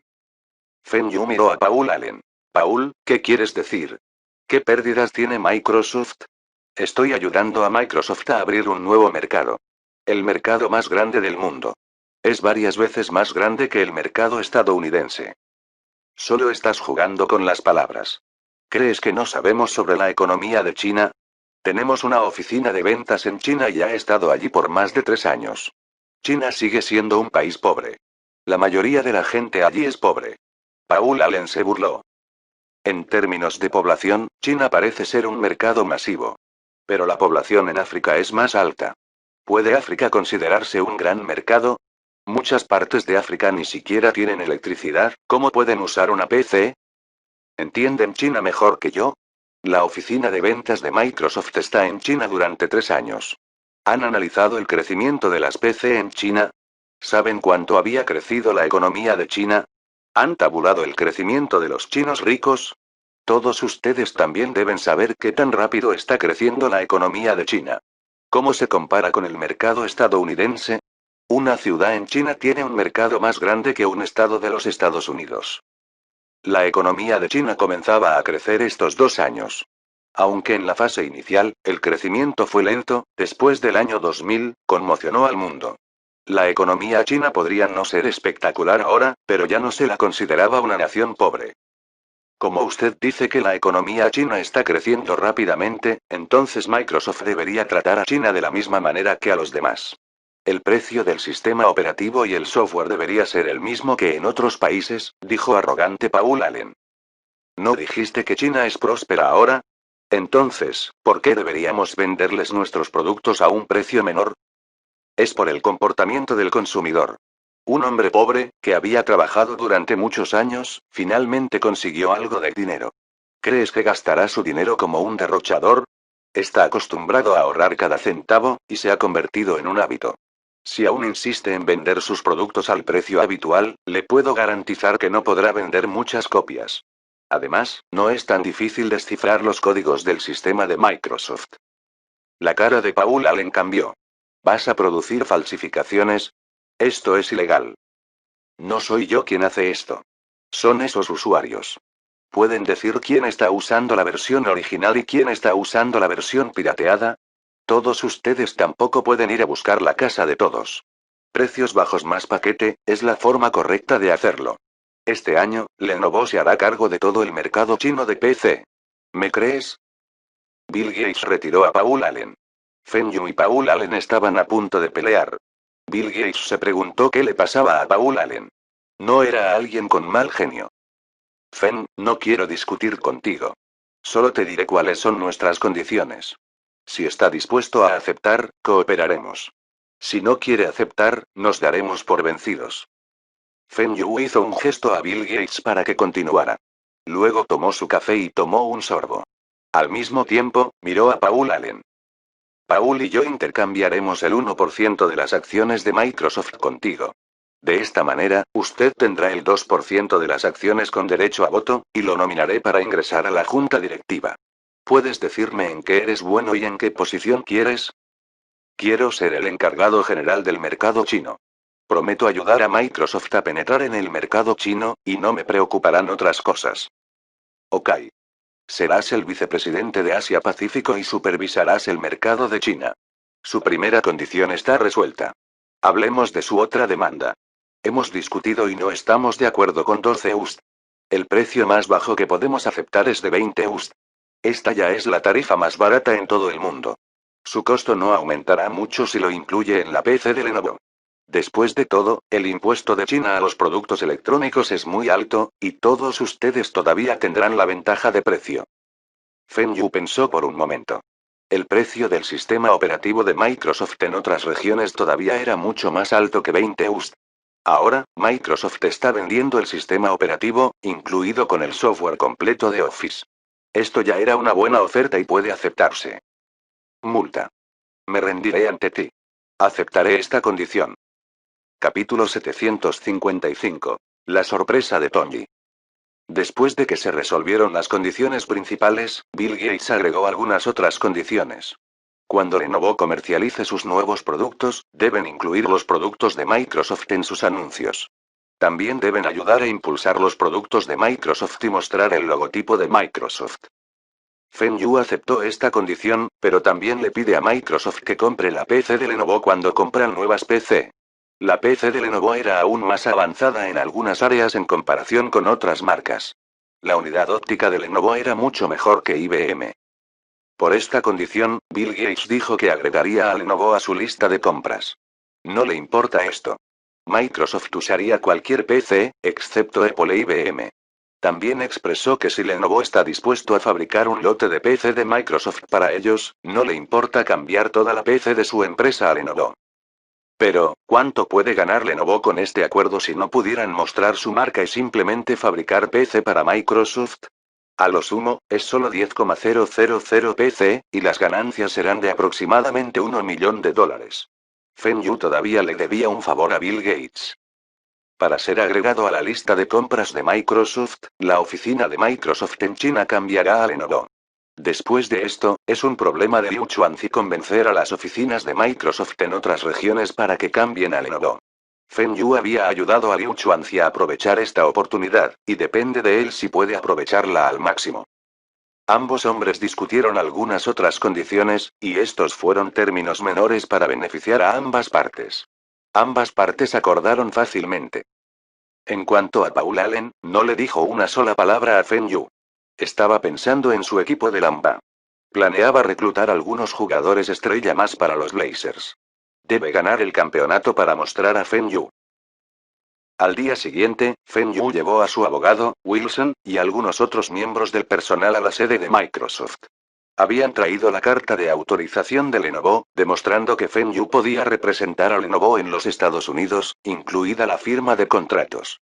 Feng Yu miró a Paul Allen. Paul, ¿qué quieres decir? ¿Qué pérdidas tiene Microsoft? Estoy ayudando a Microsoft a abrir un nuevo mercado. El mercado más grande del mundo. Es varias veces más grande que el mercado estadounidense. Solo estás jugando con las palabras. ¿Crees que no sabemos sobre la economía de China? Tenemos una oficina de ventas en China y ha estado allí por más de 3 años. China sigue siendo un país pobre. La mayoría de la gente allí es pobre. Paul Allen se burló. En términos de población, China parece ser un mercado masivo. Pero la población en África es más alta. ¿Puede África considerarse un gran mercado? Muchas partes de África ni siquiera tienen electricidad, ¿cómo pueden usar una PC? ¿Entienden China mejor que yo? La oficina de ventas de Microsoft está en China durante 3 años. ¿Han analizado el crecimiento de las PC en China? ¿Saben cuánto había crecido la economía de China? ¿Han tabulado el crecimiento de los chinos ricos? Todos ustedes también deben saber qué tan rápido está creciendo la economía de China. ¿Cómo se compara con el mercado estadounidense? Una ciudad en China tiene un mercado más grande que un estado de los Estados Unidos. La economía de China comenzaba a crecer estos 2 años. Aunque en la fase inicial, el crecimiento fue lento, después del año 2000, conmocionó al mundo. La economía china podría no ser espectacular ahora, pero ya no se la consideraba una nación pobre. Como usted dice que la economía china está creciendo rápidamente, entonces Microsoft debería tratar a China de la misma manera que a los demás. El precio del sistema operativo y el software debería ser el mismo que en otros países, dijo arrogante Paul Allen. ¿No dijiste que China es próspera ahora? Entonces, ¿por qué deberíamos venderles nuestros productos a un precio menor? Es por el comportamiento del consumidor. Un hombre pobre, que había trabajado durante muchos años, finalmente consiguió algo de dinero. ¿Crees que gastará su dinero como un derrochador? Está acostumbrado a ahorrar cada centavo, y se ha convertido en un hábito. Si aún insiste en vender sus productos al precio habitual, le puedo garantizar que no podrá vender muchas copias. Además, no es tan difícil descifrar los códigos del sistema de Microsoft. La cara de Paul Allen cambió. ¿Vas a producir falsificaciones? Esto es ilegal. No soy yo quien hace esto. Son esos usuarios. ¿Pueden decir quién está usando la versión original y quién está usando la versión pirateada? Todos ustedes tampoco pueden ir a buscar la casa de todos. Precios bajos más paquete, es la forma correcta de hacerlo. Este año, Lenovo se hará cargo de todo el mercado chino de PC. ¿Me crees? Bill Gates retiró a Paul Allen. Feng Yu y Paul Allen estaban a punto de pelear. Bill Gates se preguntó qué le pasaba a Paul Allen. No era alguien con mal genio. Feng, no quiero discutir contigo. Solo te diré cuáles son nuestras condiciones. Si está dispuesto a aceptar, cooperaremos. Si no quiere aceptar, nos daremos por vencidos. Feng Yu hizo un gesto a Bill Gates para que continuara. Luego tomó su café y tomó un sorbo. Al mismo tiempo, miró a Paul Allen. Paul y yo intercambiaremos el 1% de las acciones de Microsoft contigo. De esta manera, usted tendrá el 2% de las acciones con derecho a voto, y lo nominaré para ingresar a la junta directiva. ¿Puedes decirme en qué eres bueno y en qué posición quieres? Quiero ser el encargado general del mercado chino. Prometo ayudar a Microsoft a penetrar en el mercado chino, y no me preocuparán otras cosas. Ok. Serás el vicepresidente de Asia Pacífico y supervisarás el mercado de China. Su primera condición está resuelta. Hablemos de su otra demanda. Hemos discutido y no estamos de acuerdo con 12 USD. El precio más bajo que podemos aceptar es de 20 USD. Esta ya es la tarifa más barata en todo el mundo. Su costo no aumentará mucho si lo incluye en la PC de Lenovo. Después de todo, el impuesto de China a los productos electrónicos es muy alto, y todos ustedes todavía tendrán la ventaja de precio. Feng Yu pensó por un momento. El precio del sistema operativo de Microsoft en otras regiones todavía era mucho más alto que 20 USD. Ahora, Microsoft está vendiendo el sistema operativo, incluido con el software completo de Office. Esto ya era una buena oferta y puede aceptarse. Multa. Me rendiré ante ti. Aceptaré esta condición. Capítulo 755. La sorpresa de Tony. Después de que se resolvieron las condiciones principales, Bill Gates agregó algunas otras condiciones. Cuando Lenovo comercialice sus nuevos productos, deben incluir los productos de Microsoft en sus anuncios. También deben ayudar a impulsar los productos de Microsoft y mostrar el logotipo de Microsoft. Feng Yu aceptó esta condición, pero también le pide a Microsoft que compre la PC de Lenovo cuando compran nuevas PC. La PC de Lenovo era aún más avanzada en algunas áreas en comparación con otras marcas. La unidad óptica de Lenovo era mucho mejor que IBM. Por esta condición, Bill Gates dijo que agregaría a Lenovo a su lista de compras. No le importa esto. Microsoft usaría cualquier PC, excepto Apple e IBM. También expresó que si Lenovo está dispuesto a fabricar un lote de PC de Microsoft para ellos, no le importa cambiar toda la PC de su empresa a Lenovo. Pero, ¿cuánto puede ganar Lenovo con este acuerdo si no pudieran mostrar su marca y simplemente fabricar PC para Microsoft? A lo sumo, es solo 10,000 PC, y las ganancias serán de aproximadamente $1 millón. Feng Yu todavía le debía un favor a Bill Gates. Para ser agregado a la lista de compras de Microsoft, la oficina de Microsoft en China cambiará a Lenovo. Después de esto, es un problema de Liu Chuanzi convencer a las oficinas de Microsoft en otras regiones para que cambien a Lenovo. Feng Yu había ayudado a Liu Chuanzi a aprovechar esta oportunidad, y depende de él si puede aprovecharla al máximo. Ambos hombres discutieron algunas otras condiciones, y estos fueron términos menores para beneficiar a ambas partes. Ambas partes acordaron fácilmente. En cuanto a Paul Allen, no le dijo una sola palabra a Feng Yu. Estaba pensando en su equipo de Lamba. Planeaba reclutar algunos jugadores estrella más para los Blazers. Debe ganar el campeonato para mostrar a Feng Yu. Al día siguiente, Feng Yu llevó a su abogado, Wilson, y algunos otros miembros del personal a la sede de Microsoft. Habían traído la carta de autorización de Lenovo, demostrando que Feng Yu podía representar a Lenovo en los Estados Unidos, incluida la firma de contratos.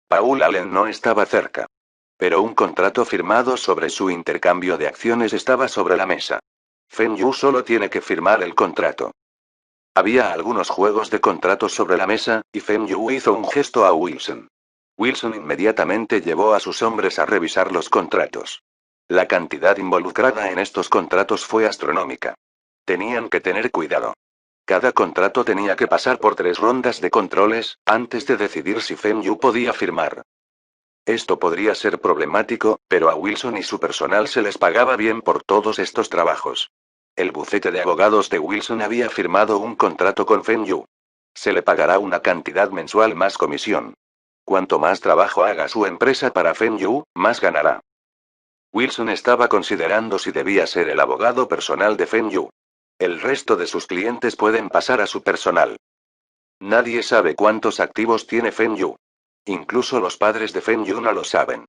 Paul Allen no estaba cerca. Pero un contrato firmado sobre su intercambio de acciones estaba sobre la mesa. Feng Yu solo tiene que firmar el contrato. Había algunos juegos de contratos sobre la mesa, y Feng Yu hizo un gesto a Wilson. Wilson inmediatamente llevó a sus hombres a revisar los contratos. La cantidad involucrada en estos contratos fue astronómica. Tenían que tener cuidado. Cada contrato tenía que pasar por 3 rondas de controles, antes de decidir si Feng Yu podía firmar. Esto podría ser problemático, pero a Wilson y su personal se les pagaba bien por todos estos trabajos. El bufete de abogados de Wilson había firmado un contrato con Feng Yu. Se le pagará una cantidad mensual más comisión. Cuanto más trabajo haga su empresa para Feng Yu, más ganará. Wilson estaba considerando si debía ser el abogado personal de Feng Yu. El resto de sus clientes pueden pasar a su personal. Nadie sabe cuántos activos tiene Feng Yu. Incluso los padres de Feng Yu no lo saben.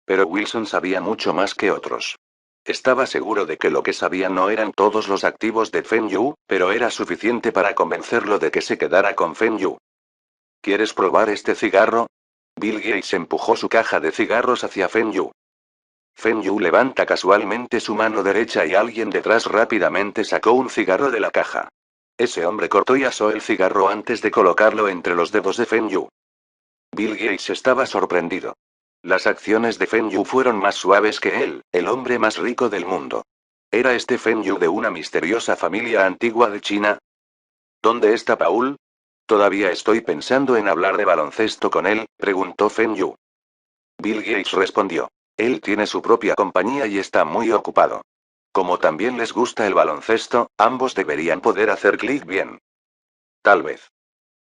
Pero Wilson sabía mucho más que otros. Estaba seguro de que lo que sabía no eran todos los activos de Feng Yu, pero era suficiente para convencerlo de que se quedara con Feng Yu. ¿Quieres probar este cigarro? Bill Gates empujó su caja de cigarros hacia Feng Yu. Feng Yu levanta casualmente su mano derecha y alguien detrás rápidamente sacó un cigarro de la caja. Ese hombre cortó y asó el cigarro antes de colocarlo entre los dedos de Feng Yu. Bill Gates estaba sorprendido. Las acciones de Feng Yu fueron más suaves que él, el hombre más rico del mundo. ¿Era este Feng Yu de una misteriosa familia antigua de China? ¿Dónde está Paul? Todavía estoy pensando en hablar de baloncesto con él, preguntó Feng Yu. Bill Gates respondió. Él tiene su propia compañía y está muy ocupado. Como también les gusta el baloncesto, ambos deberían poder hacer clic bien. Tal vez.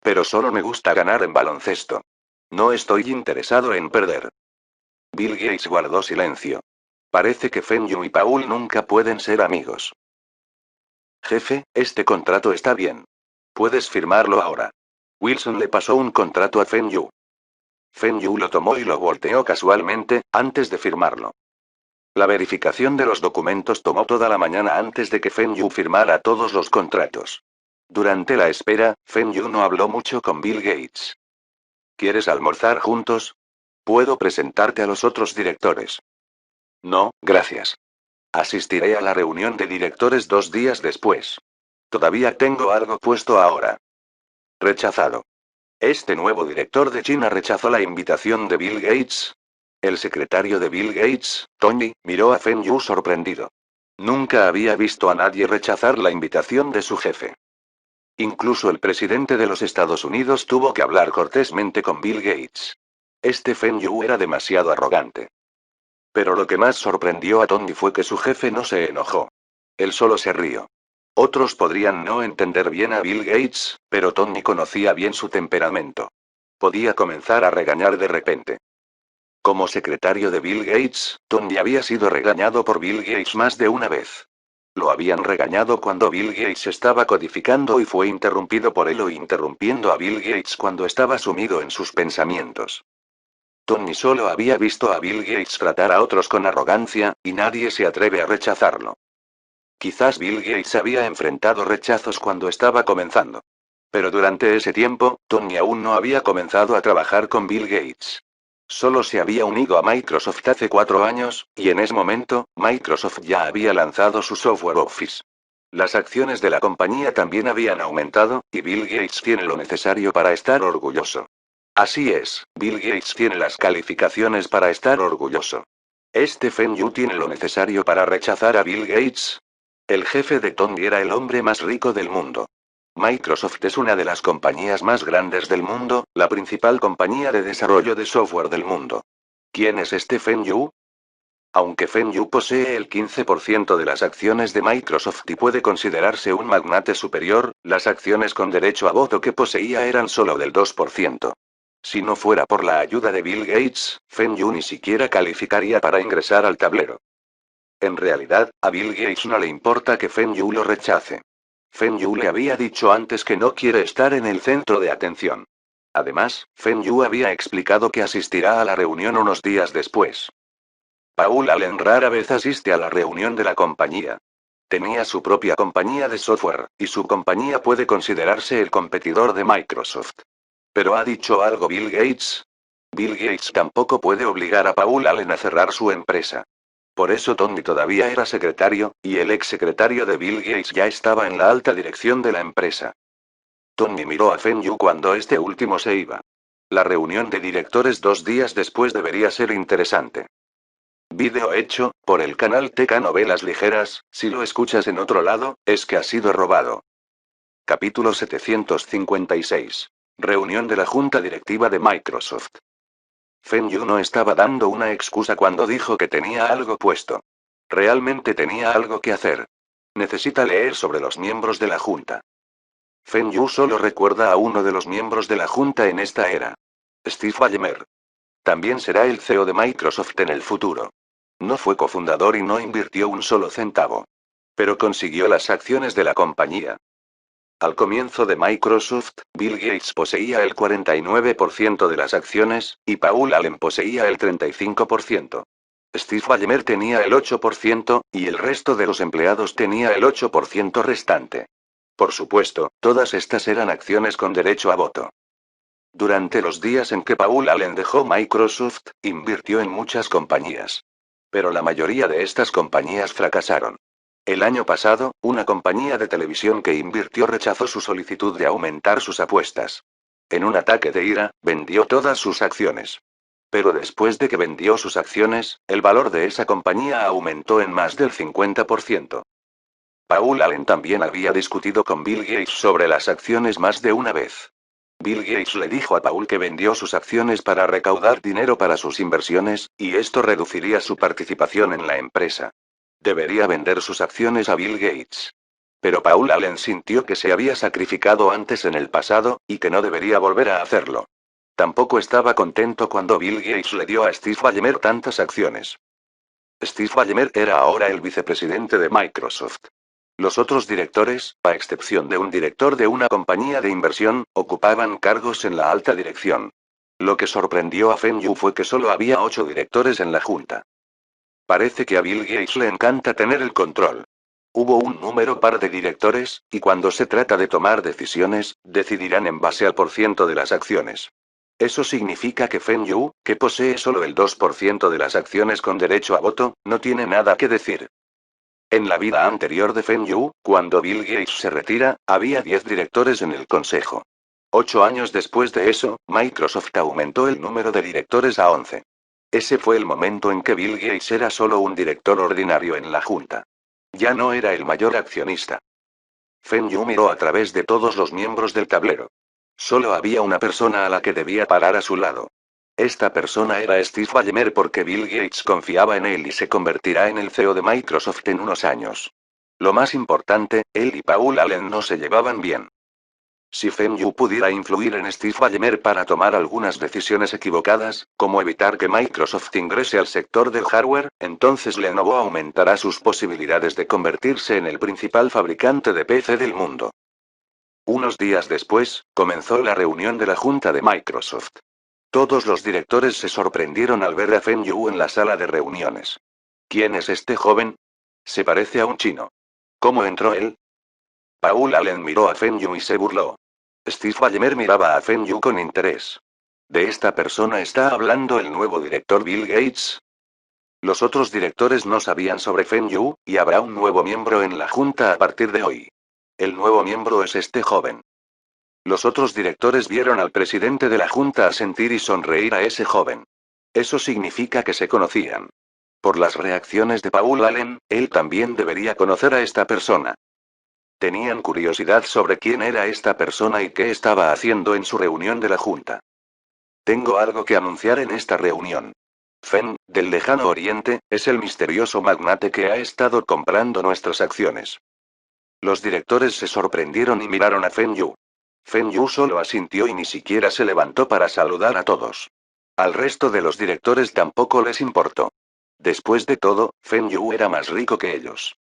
Pero solo me gusta ganar en baloncesto. No estoy interesado en perder. Bill Gates guardó silencio. Parece que Feng Yu y Paul nunca pueden ser amigos. Jefe, este contrato está bien. Puedes firmarlo ahora. Wilson le pasó un contrato a Feng Yu. Feng Yu lo tomó y lo volteó casualmente, antes de firmarlo. La verificación de los documentos tomó toda la mañana antes de que Feng Yu firmara todos los contratos. Durante la espera, Feng Yu no habló mucho con Bill Gates. ¿Quieres almorzar juntos? Puedo presentarte a los otros directores. No, gracias. Asistiré a la reunión de directores 2 días después. Todavía tengo algo puesto ahora. Rechazado. Este nuevo director de China rechazó la invitación de Bill Gates. El secretario de Bill Gates, Tony, miró a Feng Yu sorprendido. Nunca había visto a nadie rechazar la invitación de su jefe. Incluso el presidente de los Estados Unidos tuvo que hablar cortésmente con Bill Gates. Este Feng Yu era demasiado arrogante. Pero lo que más sorprendió a Tony fue que su jefe no se enojó. Él solo se rió. Otros podrían no entender bien a Bill Gates, pero Tony conocía bien su temperamento. Podía comenzar a regañar de repente. Como secretario de Bill Gates, Tony había sido regañado por Bill Gates más de una vez. Lo habían regañado cuando Bill Gates estaba codificando y fue interrumpido por él o interrumpiendo a Bill Gates cuando estaba sumido en sus pensamientos. Tony solo había visto a Bill Gates tratar a otros con arrogancia, y nadie se atreve a rechazarlo. Quizás Bill Gates había enfrentado rechazos cuando estaba comenzando. Pero durante ese tiempo, Tony aún no había comenzado a trabajar con Bill Gates. Solo se había unido a Microsoft hace 4 años, y en ese momento, Microsoft ya había lanzado su software Office. Las acciones de la compañía también habían aumentado, y Bill Gates tiene lo necesario para estar orgulloso. Así es, Bill Gates tiene las calificaciones para estar orgulloso. ¿Este Feng Yu tiene lo necesario para rechazar a Bill Gates? El jefe de Tony era el hombre más rico del mundo. Microsoft es una de las compañías más grandes del mundo, la principal compañía de desarrollo de software del mundo. ¿Quién es este Feng Yu? Aunque Feng Yu posee el 15% de las acciones de Microsoft y puede considerarse un magnate superior, las acciones con derecho a voto que poseía eran solo del 2%. Si no fuera por la ayuda de Bill Gates, Feng Yu ni siquiera calificaría para ingresar al tablero. En realidad, a Bill Gates no le importa que Feng Yu lo rechace. Feng Yu le había dicho antes que no quiere estar en el centro de atención. Además, Feng Yu había explicado que asistirá a la reunión unos días después. Paul Allen rara vez asiste a la reunión de la compañía. Tenía su propia compañía de software, y su compañía puede considerarse el competidor de Microsoft. ¿Pero ha dicho algo Bill Gates? Bill Gates tampoco puede obligar a Paul Allen a cerrar su empresa. Por eso Tony todavía era secretario, y el ex secretario de Bill Gates ya estaba en la alta dirección de la empresa. Tony miró a Feng Yu cuando este último se iba. La reunión de directores 2 días después debería ser interesante. Vídeo hecho, por el canal TK Novelas Ligeras. Si lo escuchas en otro lado, es que ha sido robado. Capítulo 756. Reunión de la Junta Directiva de Microsoft. Feng Yu no estaba dando una excusa cuando dijo que tenía algo puesto. Realmente tenía algo que hacer. Necesita leer sobre los miembros de la Junta. Feng Yu solo recuerda a uno de los miembros de la Junta en esta era. Steve Ballmer. También será el CEO de Microsoft en el futuro. No fue cofundador y no invirtió un solo centavo. Pero consiguió las acciones de la compañía. Al comienzo de Microsoft, Bill Gates poseía el 49% de las acciones, y Paul Allen poseía el 35%. Steve Ballmer tenía el 8%, y el resto de los empleados tenía el 8% restante. Por supuesto, todas estas eran acciones con derecho a voto. Durante los días en que Paul Allen dejó Microsoft, invirtió en muchas compañías. Pero la mayoría de estas compañías fracasaron. El año pasado, una compañía de televisión que invirtió rechazó su solicitud de aumentar sus apuestas. En un ataque de ira, vendió todas sus acciones. Pero después de que vendió sus acciones, el valor de esa compañía aumentó en más del 50%. Paul Allen también había discutido con Bill Gates sobre las acciones más de una vez. Bill Gates le dijo a Paul que vendió sus acciones para recaudar dinero para sus inversiones, y esto reduciría su participación en la empresa. Debería vender sus acciones a Bill Gates. Pero Paul Allen sintió que se había sacrificado antes en el pasado, y que no debería volver a hacerlo. Tampoco estaba contento cuando Bill Gates le dio a Steve Ballmer tantas acciones. Steve Ballmer era ahora el vicepresidente de Microsoft. Los otros directores, a excepción de un director de una compañía de inversión, ocupaban cargos en la alta dirección. Lo que sorprendió a Feng Yu fue que solo había 8 directores en la junta. Parece que a Bill Gates le encanta tener el control. Hubo un número par de directores, y cuando se trata de tomar decisiones, decidirán en base al porciento de las acciones. Eso significa que Feng Yu, que posee solo el 2% de las acciones con derecho a voto, no tiene nada que decir. En la vida anterior de Feng Yu, cuando Bill Gates se retira, había 10 directores en el consejo. 8 años después de eso, Microsoft aumentó el número de directores a 11. Ese fue el momento en que Bill Gates era solo un director ordinario en la junta. Ya no era el mayor accionista. Feng Yu miró a través de todos los miembros del tablero. Solo había una persona a la que debía parar a su lado. Esta persona era Steve Ballmer porque Bill Gates confiaba en él y se convertirá en el CEO de Microsoft en unos años. Lo más importante, él y Paul Allen no se llevaban bien. Si Feng Yu pudiera influir en Steve Ballmer para tomar algunas decisiones equivocadas, como evitar que Microsoft ingrese al sector del hardware, entonces Lenovo aumentará sus posibilidades de convertirse en el principal fabricante de PC del mundo. Unos días después, comenzó la reunión de la junta de Microsoft. Todos los directores se sorprendieron al ver a Feng Yu en la sala de reuniones. ¿Quién es este joven? Se parece a un chino. ¿Cómo entró él? Paul Allen miró a Feng Yu y se burló. Steve Ballmer miraba a Feng Yu con interés. ¿De esta persona está hablando el nuevo director Bill Gates? Los otros directores no sabían sobre Feng Yu, y habrá un nuevo miembro en la junta a partir de hoy. El nuevo miembro es este joven. Los otros directores vieron al presidente de la junta asentir y sonreír a ese joven. Eso significa que se conocían. Por las reacciones de Paul Allen, él también debería conocer a esta persona. Tenían curiosidad sobre quién era esta persona y qué estaba haciendo en su reunión de la junta. Tengo algo que anunciar en esta reunión. Feng, del lejano oriente, es el misterioso magnate que ha estado comprando nuestras acciones. Los directores se sorprendieron y miraron a Feng Yu. Feng Yu solo asintió y ni siquiera se levantó para saludar a todos. Al resto de los directores tampoco les importó. Después de todo, Feng Yu era más rico que ellos.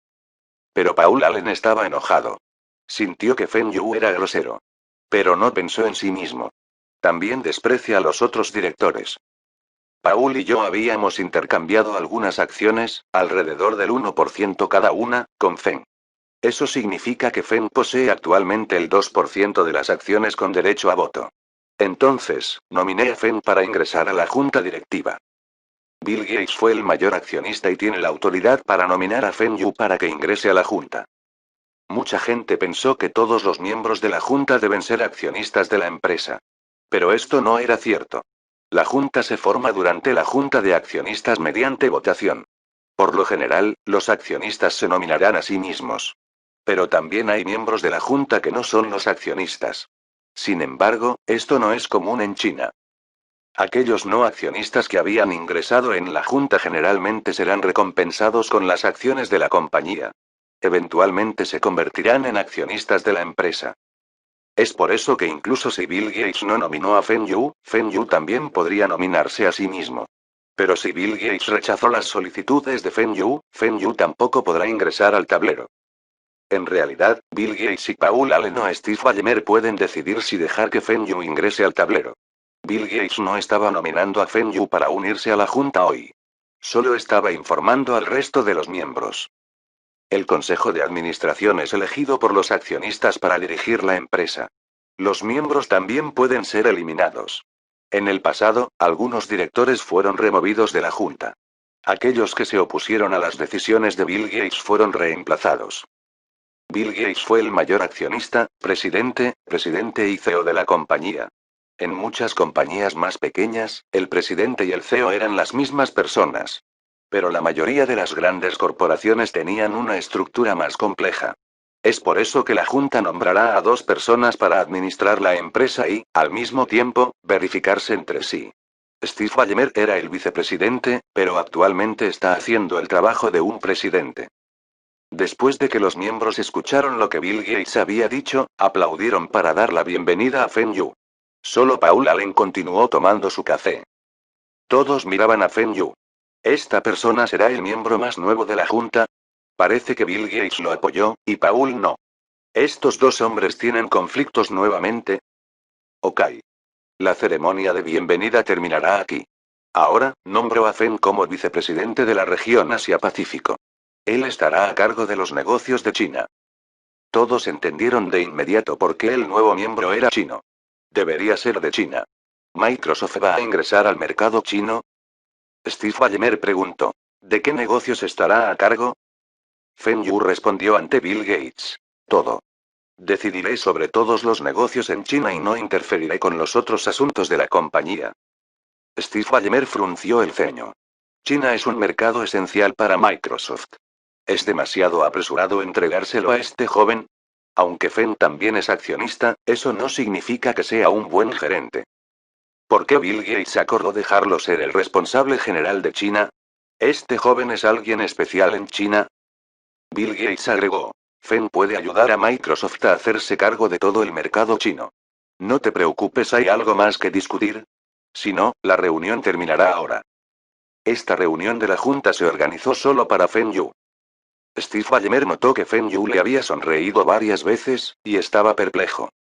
Pero Paul Allen estaba enojado. Sintió que Feng Yu era grosero. Pero no pensó en sí mismo. También desprecia a los otros directores. Paul y yo habíamos intercambiado algunas acciones, alrededor del 1% cada una, con Feng. Eso significa que Feng posee actualmente el 2% de las acciones con derecho a voto. Entonces, nominé a Feng para ingresar a la junta directiva. Bill Gates fue el mayor accionista y tiene la autoridad para nominar a Feng Yu para que ingrese a la junta. Mucha gente pensó que todos los miembros de la junta deben ser accionistas de la empresa. Pero esto no era cierto. La junta se forma durante la junta de accionistas mediante votación. Por lo general, los accionistas se nominarán a sí mismos. Pero también hay miembros de la junta que no son los accionistas. Sin embargo, esto no es común en China. Aquellos no accionistas que habían ingresado en la junta generalmente serán recompensados con las acciones de la compañía. Eventualmente se convertirán en accionistas de la empresa. Es por eso que incluso si Bill Gates no nominó a Feng Yu también podría nominarse a sí mismo. Pero si Bill Gates rechazó las solicitudes de Feng Yu tampoco podrá ingresar al tablero. En realidad, Bill Gates y Paul Allen o Steve Ballmer pueden decidir si dejar que Feng Yu ingrese al tablero. Bill Gates no estaba nominando a Feng Yu para unirse a la junta hoy. Solo estaba informando al resto de los miembros. El consejo de administración es elegido por los accionistas para dirigir la empresa. Los miembros también pueden ser eliminados. En el pasado, algunos directores fueron removidos de la junta. Aquellos que se opusieron a las decisiones de Bill Gates fueron reemplazados. Bill Gates fue el mayor accionista, presidente y CEO de la compañía. En muchas compañías más pequeñas, el presidente y el CEO eran las mismas personas. Pero la mayoría de las grandes corporaciones tenían una estructura más compleja. Es por eso que la Junta nombrará a 2 personas para administrar la empresa y, al mismo tiempo, verificarse entre sí. Steve Ballmer era el vicepresidente, pero actualmente está haciendo el trabajo de un presidente. Después de que los miembros escucharon lo que Bill Gates había dicho, aplaudieron para dar la bienvenida a Feng Yu. Solo Paul Allen continuó tomando su café. Todos miraban a Feng Yu. ¿Esta persona será el miembro más nuevo de la junta? Parece que Bill Gates lo apoyó, y Paul no. ¿Estos dos hombres tienen conflictos nuevamente? Ok. La ceremonia de bienvenida terminará aquí. Ahora, nombro a Feng como vicepresidente de la región Asia-Pacífico. Él estará a cargo de los negocios de China. Todos entendieron de inmediato por qué el nuevo miembro era chino. Debería ser de China. ¿Microsoft va a ingresar al mercado chino? Steve Ballmer preguntó. ¿De qué negocios estará a cargo? Feng Yu respondió ante Bill Gates. Todo. Decidiré sobre todos los negocios en China y no interferiré con los otros asuntos de la compañía. Steve Ballmer frunció el ceño. China es un mercado esencial para Microsoft. ¿Es demasiado apresurado entregárselo a este joven? Aunque Feng también es accionista, eso no significa que sea un buen gerente. ¿Por qué Bill Gates acordó dejarlo ser el responsable general de China? ¿Este joven es alguien especial en China? Bill Gates agregó. Feng puede ayudar a Microsoft a hacerse cargo de todo el mercado chino. No te preocupes, ¿hay algo más que discutir? Si no, la reunión terminará ahora. Esta reunión de la junta se organizó solo para Feng Yu. Steve Ballmer notó que Feng Yu le había sonreído varias veces, y estaba perplejo.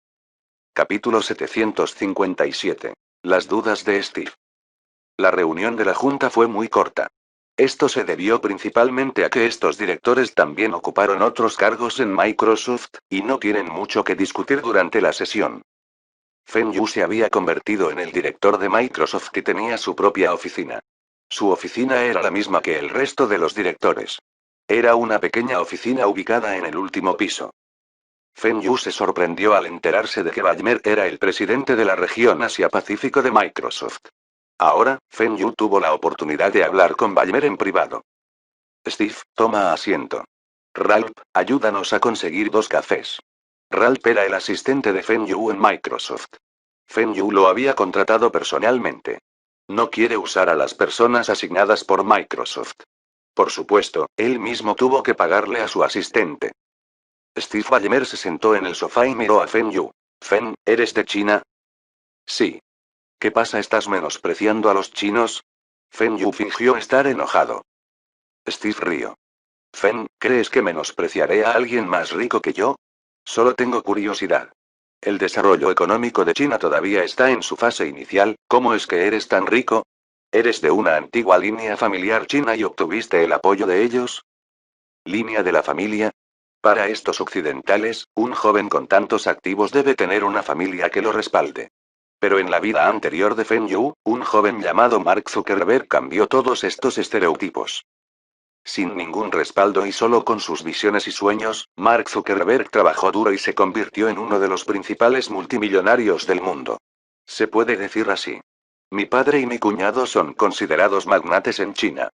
Capítulo 757. Las dudas de Steve. La reunión de la junta fue muy corta. Esto se debió principalmente a que estos directores también ocuparon otros cargos en Microsoft, y no tienen mucho que discutir durante la sesión. Feng Yu se había convertido en el director de Microsoft y tenía su propia oficina. Su oficina era la misma que el resto de los directores. Era una pequeña oficina ubicada en el último piso. Feng Yu se sorprendió al enterarse de que Ballmer era el presidente de la región Asia-Pacífico de Microsoft. Ahora, Feng Yu tuvo la oportunidad de hablar con Ballmer en privado. Steve, toma asiento. Ralph, ayúdanos a conseguir 2 cafés. Ralph era el asistente de Feng Yu en Microsoft. Feng Yu lo había contratado personalmente. No quiere usar a las personas asignadas por Microsoft. Por supuesto, él mismo tuvo que pagarle a su asistente. Steve Ballmer se sentó en el sofá y miró a Feng Yu. Fen, ¿eres de China? Sí. ¿Qué pasa? ¿Estás menospreciando a los chinos? Feng Yu fingió estar enojado. Steve rió. Fen, ¿crees que menospreciaré a alguien más rico que yo? Solo tengo curiosidad. El desarrollo económico de China todavía está en su fase inicial, ¿cómo es que eres tan rico? ¿Eres de una antigua línea familiar china y obtuviste el apoyo de ellos? ¿Línea de la familia? Para estos occidentales, un joven con tantos activos debe tener una familia que lo respalde. Pero en la vida anterior de Feng Yu, un joven llamado Mark Zuckerberg cambió todos estos estereotipos. Sin ningún respaldo y solo con sus visiones y sueños, Mark Zuckerberg trabajó duro y se convirtió en uno de los principales multimillonarios del mundo. Se puede decir así. Mi padre y mi cuñado son considerados magnates en China.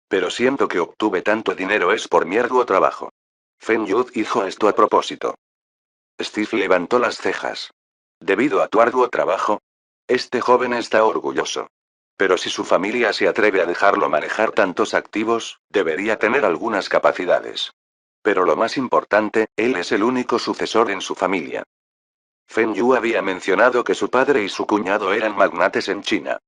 Pero siento que obtuve tanto dinero es por mi arduo trabajo. Feng Yu dijo esto a propósito. Steve levantó las cejas. ¿Debido a tu arduo trabajo? Este joven está orgulloso. Pero si su familia se atreve a dejarlo manejar tantos activos, debería tener algunas capacidades. Pero lo más importante, él es el único sucesor en su familia. Feng Yu había mencionado que su padre y su cuñado eran magnates en China.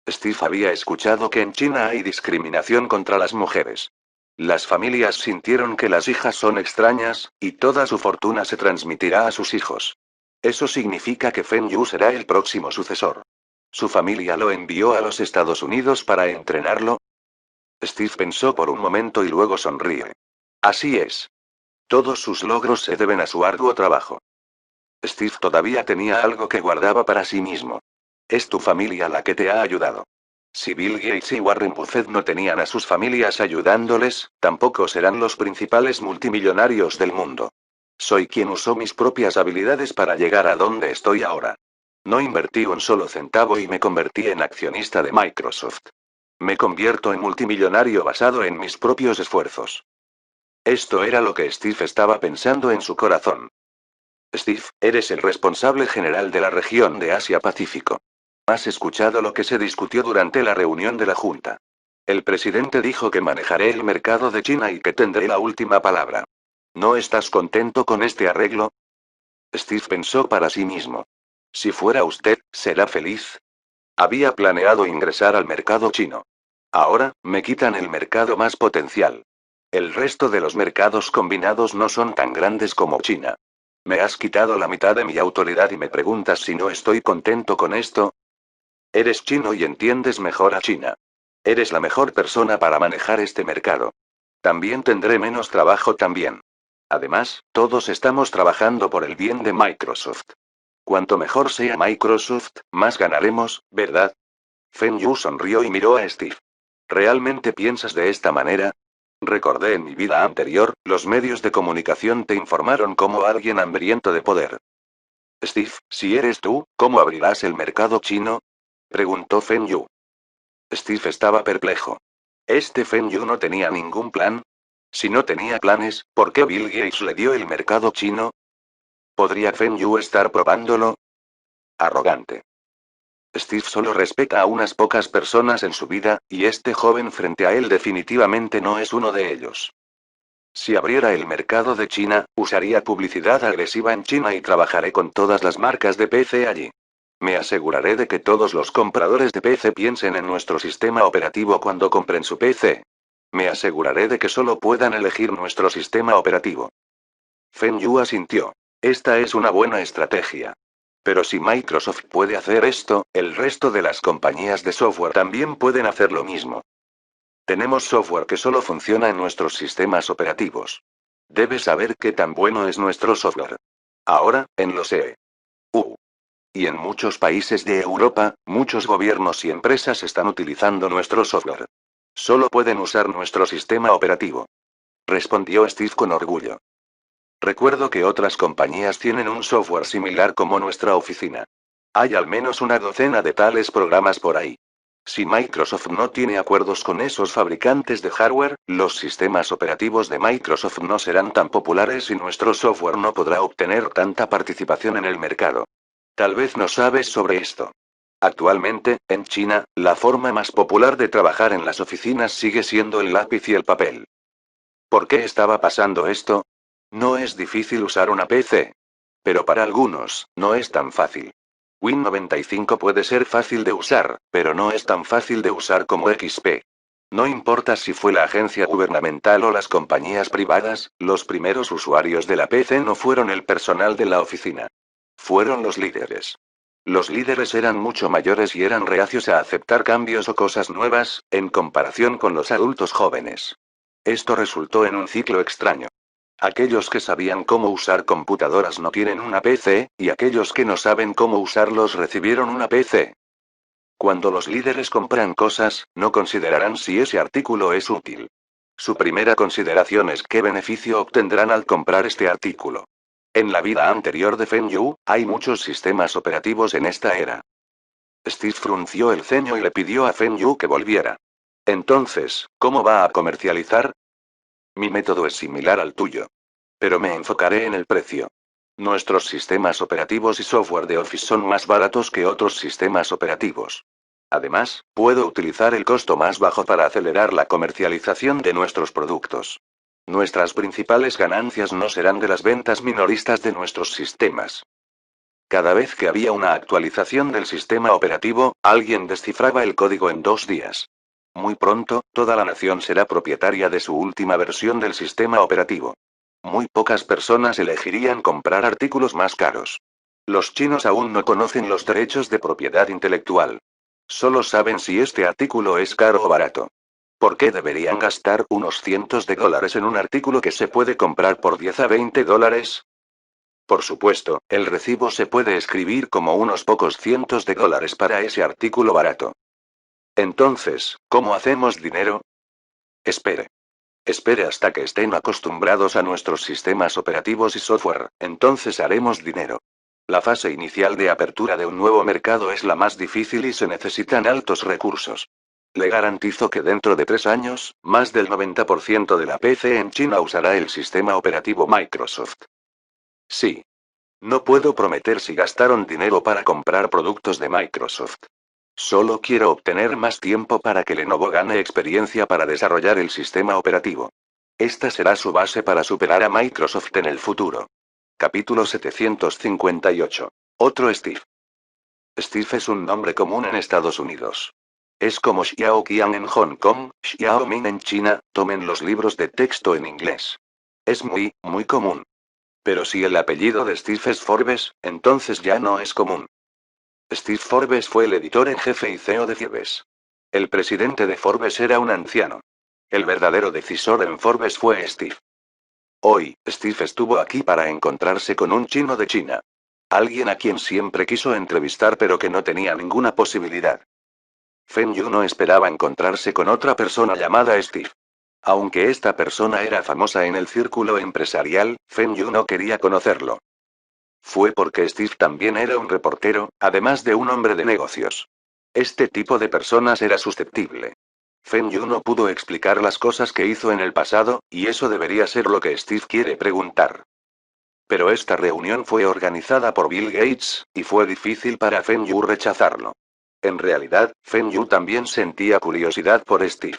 Steve había escuchado que en China hay discriminación contra las mujeres. Las familias sintieron que las hijas son extrañas, y toda su fortuna se transmitirá a sus hijos. Eso significa que Feng Yu será el próximo sucesor. ¿Su familia lo envió a los Estados Unidos para entrenarlo? Steve pensó por un momento y luego sonríe. Así es. Todos sus logros se deben a su arduo trabajo. Steve todavía tenía algo que guardaba para sí mismo. Es tu familia la que te ha ayudado. Si Bill Gates y Warren Buffett no tenían a sus familias ayudándoles, tampoco serán los principales multimillonarios del mundo. Soy quien usó mis propias habilidades para llegar a donde estoy ahora. No invertí un solo centavo y me convertí en accionista de Microsoft. Me convierto en multimillonario basado en mis propios esfuerzos. Esto era lo que Steve estaba pensando en su corazón. Steve, eres el responsable general de la región de Asia-Pacífico. ¿Has escuchado lo que se discutió durante la reunión de la Junta? El presidente dijo que manejaré el mercado de China y que tendré la última palabra. ¿No estás contento con este arreglo? Steve pensó para sí mismo. Si fuera usted, ¿será feliz? Había planeado ingresar al mercado chino. Ahora, me quitan el mercado más potencial. El resto de los mercados combinados no son tan grandes como China. Me has quitado la mitad de mi autoridad y me preguntas si no estoy contento con esto. Eres chino y entiendes mejor a China. Eres la mejor persona para manejar este mercado. También tendré menos trabajo también. Además, todos estamos trabajando por el bien de Microsoft. Cuanto mejor sea Microsoft, más ganaremos, ¿verdad? Feng Yu sonrió y miró a Steve. ¿Realmente piensas de esta manera? Recordé en mi vida anterior, los medios de comunicación te informaron como alguien hambriento de poder. Steve, si eres tú, ¿cómo abrirás el mercado chino? Preguntó Feng Yu. Steve estaba perplejo. ¿Este Feng Yu no tenía ningún plan? Si no tenía planes, ¿por qué Bill Gates le dio el mercado chino? ¿Podría Feng Yu estar probándolo? Arrogante. Steve solo respeta a unas pocas personas en su vida, y este joven frente a él definitivamente no es uno de ellos. Si abriera el mercado de China, usaría publicidad agresiva en China y trabajaré con todas las marcas de PC allí. Me aseguraré de que todos los compradores de PC piensen en nuestro sistema operativo cuando compren su PC. Me aseguraré de que solo puedan elegir nuestro sistema operativo. Feng Yu asintió. Esta es una buena estrategia. Pero si Microsoft puede hacer esto, el resto de las compañías de software también pueden hacer lo mismo. Tenemos software que solo funciona en nuestros sistemas operativos. Debes saber qué tan bueno es nuestro software. Ahora, en los EU. Y en muchos países de Europa, muchos gobiernos y empresas están utilizando nuestro software. Solo pueden usar nuestro sistema operativo. Respondió Steve con orgullo. Recuerdo que otras compañías tienen un software similar como nuestra oficina. Hay al menos una docena de tales programas por ahí. Si Microsoft no tiene acuerdos con esos fabricantes de hardware, los sistemas operativos de Microsoft no serán tan populares y nuestro software no podrá obtener tanta participación en el mercado. Tal vez no sabes sobre esto. Actualmente, en China, la forma más popular de trabajar en las oficinas sigue siendo el lápiz y el papel. ¿Por qué estaba pasando esto? No es difícil usar una PC. Pero para algunos, no es tan fácil. Win95 puede ser fácil de usar, pero no es tan fácil de usar como XP. No importa si fue la agencia gubernamental o las compañías privadas, los primeros usuarios de la PC no fueron el personal de la oficina. Fueron los líderes. Los líderes eran mucho mayores y eran reacios a aceptar cambios o cosas nuevas, en comparación con los adultos jóvenes. Esto resultó en un ciclo extraño. Aquellos que sabían cómo usar computadoras no tienen una PC, y aquellos que no saben cómo usarlos recibieron una PC. Cuando los líderes compran cosas, no considerarán si ese artículo es útil. Su primera consideración es qué beneficio obtendrán al comprar este artículo. En la vida anterior de Feng Yu, hay muchos sistemas operativos en esta era. Steve frunció el ceño y le pidió a Feng Yu que volviera. Entonces, ¿cómo va a comercializar? Mi método es similar al tuyo. Pero me enfocaré en el precio. Nuestros sistemas operativos y software de Office son más baratos que otros sistemas operativos. Además, puedo utilizar el costo más bajo para acelerar la comercialización de nuestros productos. Nuestras principales ganancias no serán de las ventas minoristas de nuestros sistemas. Cada vez que había una actualización del sistema operativo, alguien descifraba el código en 2 días. Muy pronto, toda la nación será propietaria de su última versión del sistema operativo. Muy pocas personas elegirían comprar artículos más caros. Los chinos aún no conocen los derechos de propiedad intelectual. Solo saben si este artículo es caro o barato. ¿Por qué deberían gastar unos cientos de dólares en un artículo que se puede comprar por 10 a 20 dólares? Por supuesto, el recibo se puede escribir como unos pocos cientos de dólares para ese artículo barato. Entonces, ¿cómo hacemos dinero? Espere. Espere hasta que estén acostumbrados a nuestros sistemas operativos y software, entonces haremos dinero. La fase inicial de apertura de un nuevo mercado es la más difícil y se necesitan altos recursos. Le garantizo que dentro de 3 años, más del 90% de la PC en China usará el sistema operativo Microsoft. Sí. No puedo prometer si gastaron dinero para comprar productos de Microsoft. Solo quiero obtener más tiempo para que Lenovo gane experiencia para desarrollar el sistema operativo. Esta será su base para superar a Microsoft en el futuro. Capítulo 758. Otro Steve. Steve es un nombre común en Estados Unidos. Es como Xiao Qian en Hong Kong, Xiao Ming en China, tomen los libros de texto en inglés. Es muy, muy común. Pero si el apellido de Steve es Forbes, entonces ya no es común. Steve Forbes fue el editor en jefe y CEO de Forbes. El presidente de Forbes era un anciano. El verdadero decisor en Forbes fue Steve. Hoy, Steve estuvo aquí para encontrarse con un chino de China. Alguien a quien siempre quiso entrevistar pero que no tenía ninguna posibilidad. Feng Yu no esperaba encontrarse con otra persona llamada Steve. Aunque esta persona era famosa en el círculo empresarial, Feng Yu no quería conocerlo. Fue porque Steve también era un reportero, además de un hombre de negocios. Este tipo de personas era susceptible. Feng Yu no pudo explicar las cosas que hizo en el pasado, y eso debería ser lo que Steve quiere preguntar. Pero esta reunión fue organizada por Bill Gates, y fue difícil para Feng Yu rechazarlo. En realidad, Feng Yu también sentía curiosidad por Steve.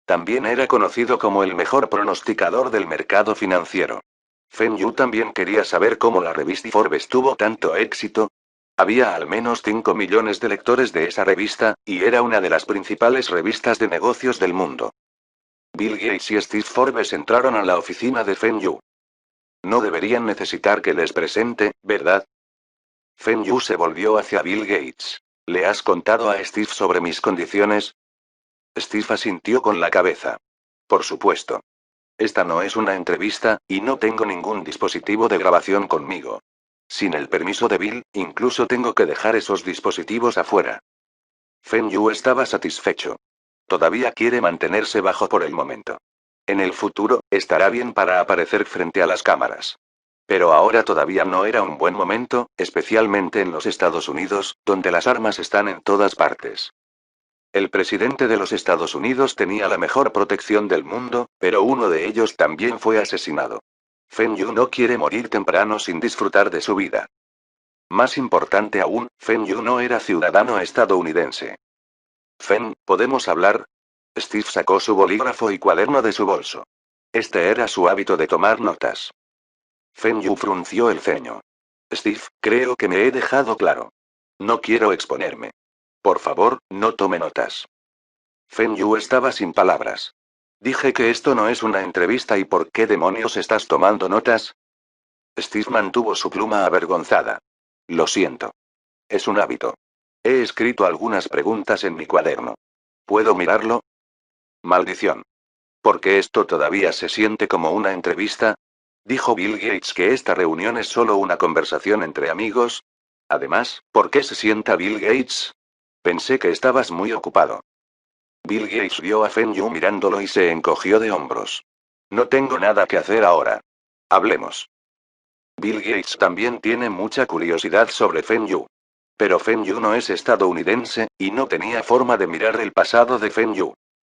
También era conocido como el mejor pronosticador del mercado financiero. Feng Yu también quería saber cómo la revista Forbes tuvo tanto éxito. Había al menos 5 millones de lectores de esa revista, y era una de las principales revistas de negocios del mundo. Bill Gates y Steve Forbes entraron a la oficina de Feng Yu. No deberían necesitar que les presente, ¿verdad? Feng Yu se volvió hacia Bill Gates. ¿Le has contado a Steve sobre mis condiciones? Steve asintió con la cabeza. Por supuesto. Esta no es una entrevista, y no tengo ningún dispositivo de grabación conmigo. Sin el permiso de Bill, incluso tengo que dejar esos dispositivos afuera. Feng Yu estaba satisfecho. Todavía quiere mantenerse bajo por el momento. En el futuro, estará bien para aparecer frente a las cámaras. Pero ahora todavía no era un buen momento, especialmente en los Estados Unidos, donde las armas están en todas partes. El presidente de los Estados Unidos tenía la mejor protección del mundo, pero uno de ellos también fue asesinado. Feng Yu no quiere morir temprano sin disfrutar de su vida. Más importante aún, Feng Yu no era ciudadano estadounidense. Fen, ¿podemos hablar? Steve sacó su bolígrafo y cuaderno de su bolso. Este era su hábito de tomar notas. Feng Yu frunció el ceño. Steve, creo que me he dejado claro. No quiero exponerme. Por favor, no tome notas. Feng Yu estaba sin palabras. Dije que esto no es una entrevista y ¿por qué demonios estás tomando notas? Steve mantuvo su pluma avergonzada. Lo siento. Es un hábito. He escrito algunas preguntas en mi cuaderno. ¿Puedo mirarlo? Maldición. ¿Por qué esto todavía se siente como una entrevista? ¿Dijo Bill Gates que esta reunión es solo una conversación entre amigos? Además, ¿por qué se sienta Bill Gates? Pensé que estabas muy ocupado. Bill Gates vio a Feng Yu mirándolo y se encogió de hombros. No tengo nada que hacer ahora. Hablemos. Bill Gates también tiene mucha curiosidad sobre Feng Yu. Pero Feng Yu no es estadounidense, y no tenía forma de mirar el pasado de Feng Yu.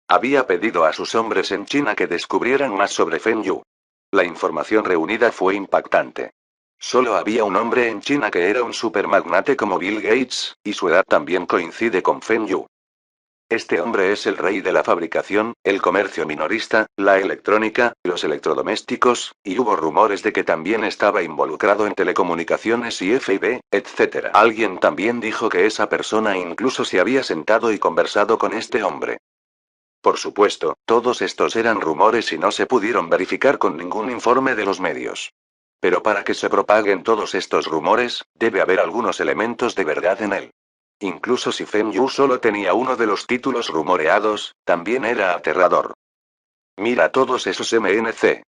Había pedido a sus hombres en China que descubrieran más sobre Feng Yu. La información reunida fue impactante. Solo había un hombre en China que era un supermagnate como Bill Gates, y su edad también coincide con Feng Yu. Este hombre es el rey de la fabricación, el comercio minorista, la electrónica, los electrodomésticos, y hubo rumores de que también estaba involucrado en telecomunicaciones y FIB, etc. Alguien también dijo que esa persona incluso se había sentado y conversado con este hombre. Por supuesto, todos estos eran rumores y no se pudieron verificar con ningún informe de los medios. Pero para que se propaguen todos estos rumores, debe haber algunos elementos de verdad en él. Incluso si Feng Yu solo tenía uno de los títulos rumoreados, también era aterrador. Mira todos esos MNC.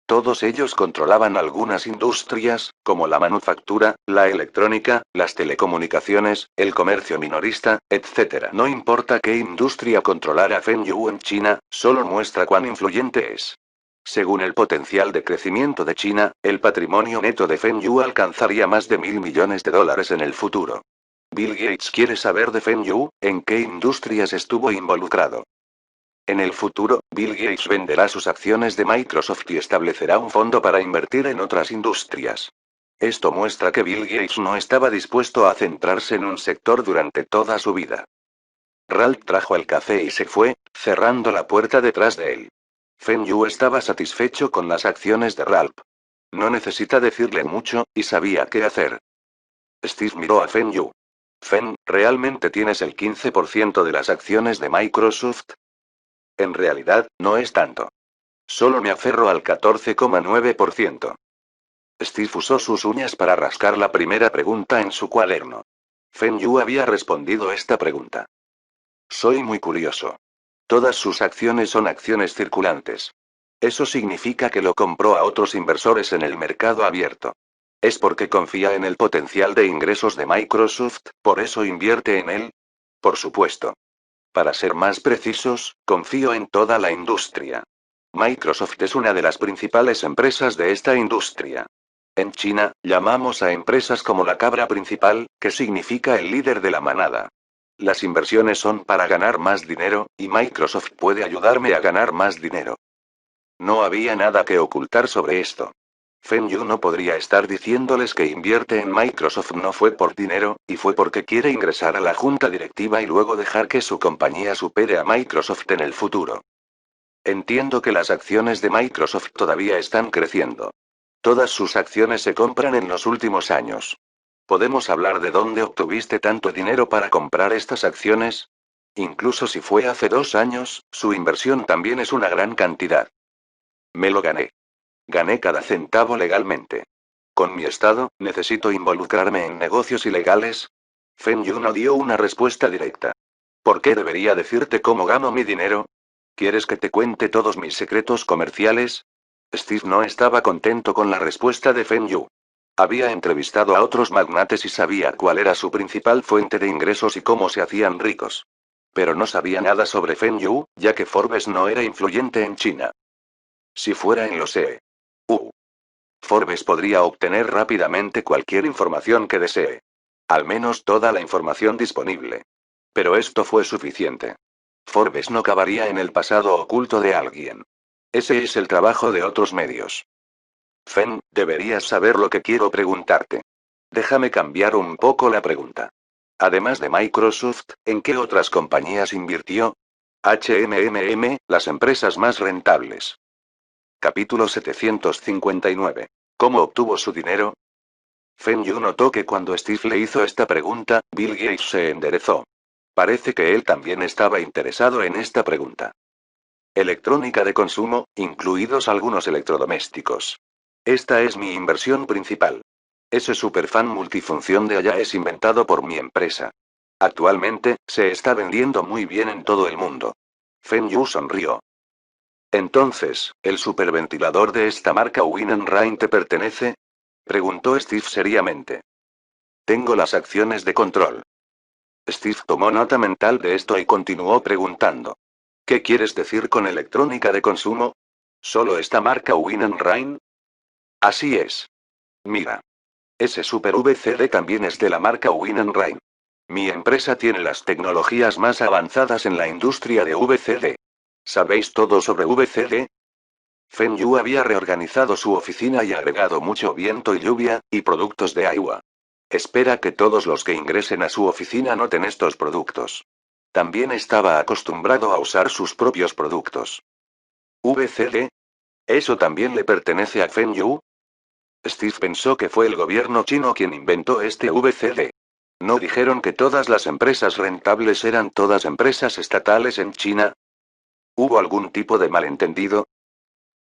Todos ellos controlaban algunas industrias, como la manufactura, la electrónica, las telecomunicaciones, el comercio minorista, etc. No importa qué industria controlara Feng Yu en China, solo muestra cuán influyente es. Según el potencial de crecimiento de China, el patrimonio neto de Feng Yu alcanzaría más de $1.000 millones en el futuro. Bill Gates quiere saber de Feng Yu, en qué industrias estuvo involucrado. En el futuro, Bill Gates venderá sus acciones de Microsoft y establecerá un fondo para invertir en otras industrias. Esto muestra que Bill Gates no estaba dispuesto a centrarse en un sector durante toda su vida. Ralph trajo el café y se fue, cerrando la puerta detrás de él. Feng Yu estaba satisfecho con las acciones de Ralph. No necesita decirle mucho, y sabía qué hacer. Steve miró a Feng Yu. Fen, ¿realmente tienes el 15% de las acciones de Microsoft? En realidad, no es tanto. Solo me aferro al 14,9%. Steve usó sus uñas para rascar la primera pregunta en su cuaderno. Feng Yu había respondido esta pregunta. Soy muy curioso. Todas sus acciones son acciones circulantes. Eso significa que lo compró a otros inversores en el mercado abierto. ¿Es porque confía en el potencial de ingresos de Microsoft, por eso invierte en él? Por supuesto. Para ser más precisos, confío en toda la industria. Microsoft es una de las principales empresas de esta industria. En China, llamamos a empresas como la cabra principal, que significa el líder de la manada. Las inversiones son para ganar más dinero, y Microsoft puede ayudarme a ganar más dinero. No había nada que ocultar sobre esto. Feng Yu no podría estar diciéndoles que invierte en Microsoft no fue por dinero, y fue porque quiere ingresar a la junta directiva y luego dejar que su compañía supere a Microsoft en el futuro. Entiendo que las acciones de Microsoft todavía están creciendo. Todas sus acciones se compran en los últimos años. ¿Podemos hablar de dónde obtuviste tanto dinero para comprar estas acciones? Incluso si fue hace 2 años, su inversión también es una gran cantidad. Me lo gané. Gané cada centavo legalmente. Con mi estado, ¿necesito involucrarme en negocios ilegales? Feng Yu no dio una respuesta directa. ¿Por qué debería decirte cómo gano mi dinero? ¿Quieres que te cuente todos mis secretos comerciales? Steve no estaba contento con la respuesta de Feng Yu. Había entrevistado a otros magnates y sabía cuál era su principal fuente de ingresos y cómo se hacían ricos. Pero no sabía nada sobre Feng Yu, ya que Forbes no era influyente en China. Si fuera en los EU. Forbes podría obtener rápidamente cualquier información que desee. Al menos toda la información disponible. Pero esto fue suficiente. Forbes no cavaría en el pasado oculto de alguien. Ese es el trabajo de otros medios. Fen, deberías saber lo que quiero preguntarte. Déjame cambiar un poco la pregunta. Además de Microsoft, ¿en qué otras compañías invirtió? Las empresas más rentables. Capítulo 759. ¿Cómo obtuvo su dinero? Feng Yu notó que cuando Steve le hizo esta pregunta, Bill Gates se enderezó. Parece que él también estaba interesado en esta pregunta. Electrónica de consumo, incluidos algunos electrodomésticos. Esta es mi inversión principal. Ese superfan multifunción de allá es inventado por mi empresa. Actualmente, se está vendiendo muy bien en todo el mundo. Feng Yu sonrió. Entonces, ¿el superventilador de esta marca Win&Rhyme te pertenece? Preguntó Steve seriamente. Tengo las acciones de control. Steve tomó nota mental de esto y continuó preguntando. ¿Qué quieres decir con electrónica de consumo? ¿Solo esta marca Win&Rhyme? Así es. Mira. Ese Super VCD también es de la marca Win&Rhyme. Mi empresa tiene las tecnologías más avanzadas en la industria de VCD. ¿Sabéis todo sobre VCD? Feng Yu había reorganizado su oficina y agregado mucho viento y lluvia, y productos de agua. Espera que todos los que ingresen a su oficina noten estos productos. También estaba acostumbrado a usar sus propios productos. ¿VCD? ¿Eso también le pertenece a Feng Yu? Steve pensó que fue el gobierno chino quien inventó este VCD. ¿No dijeron que todas las empresas rentables eran todas empresas estatales en China? ¿Hubo algún tipo de malentendido?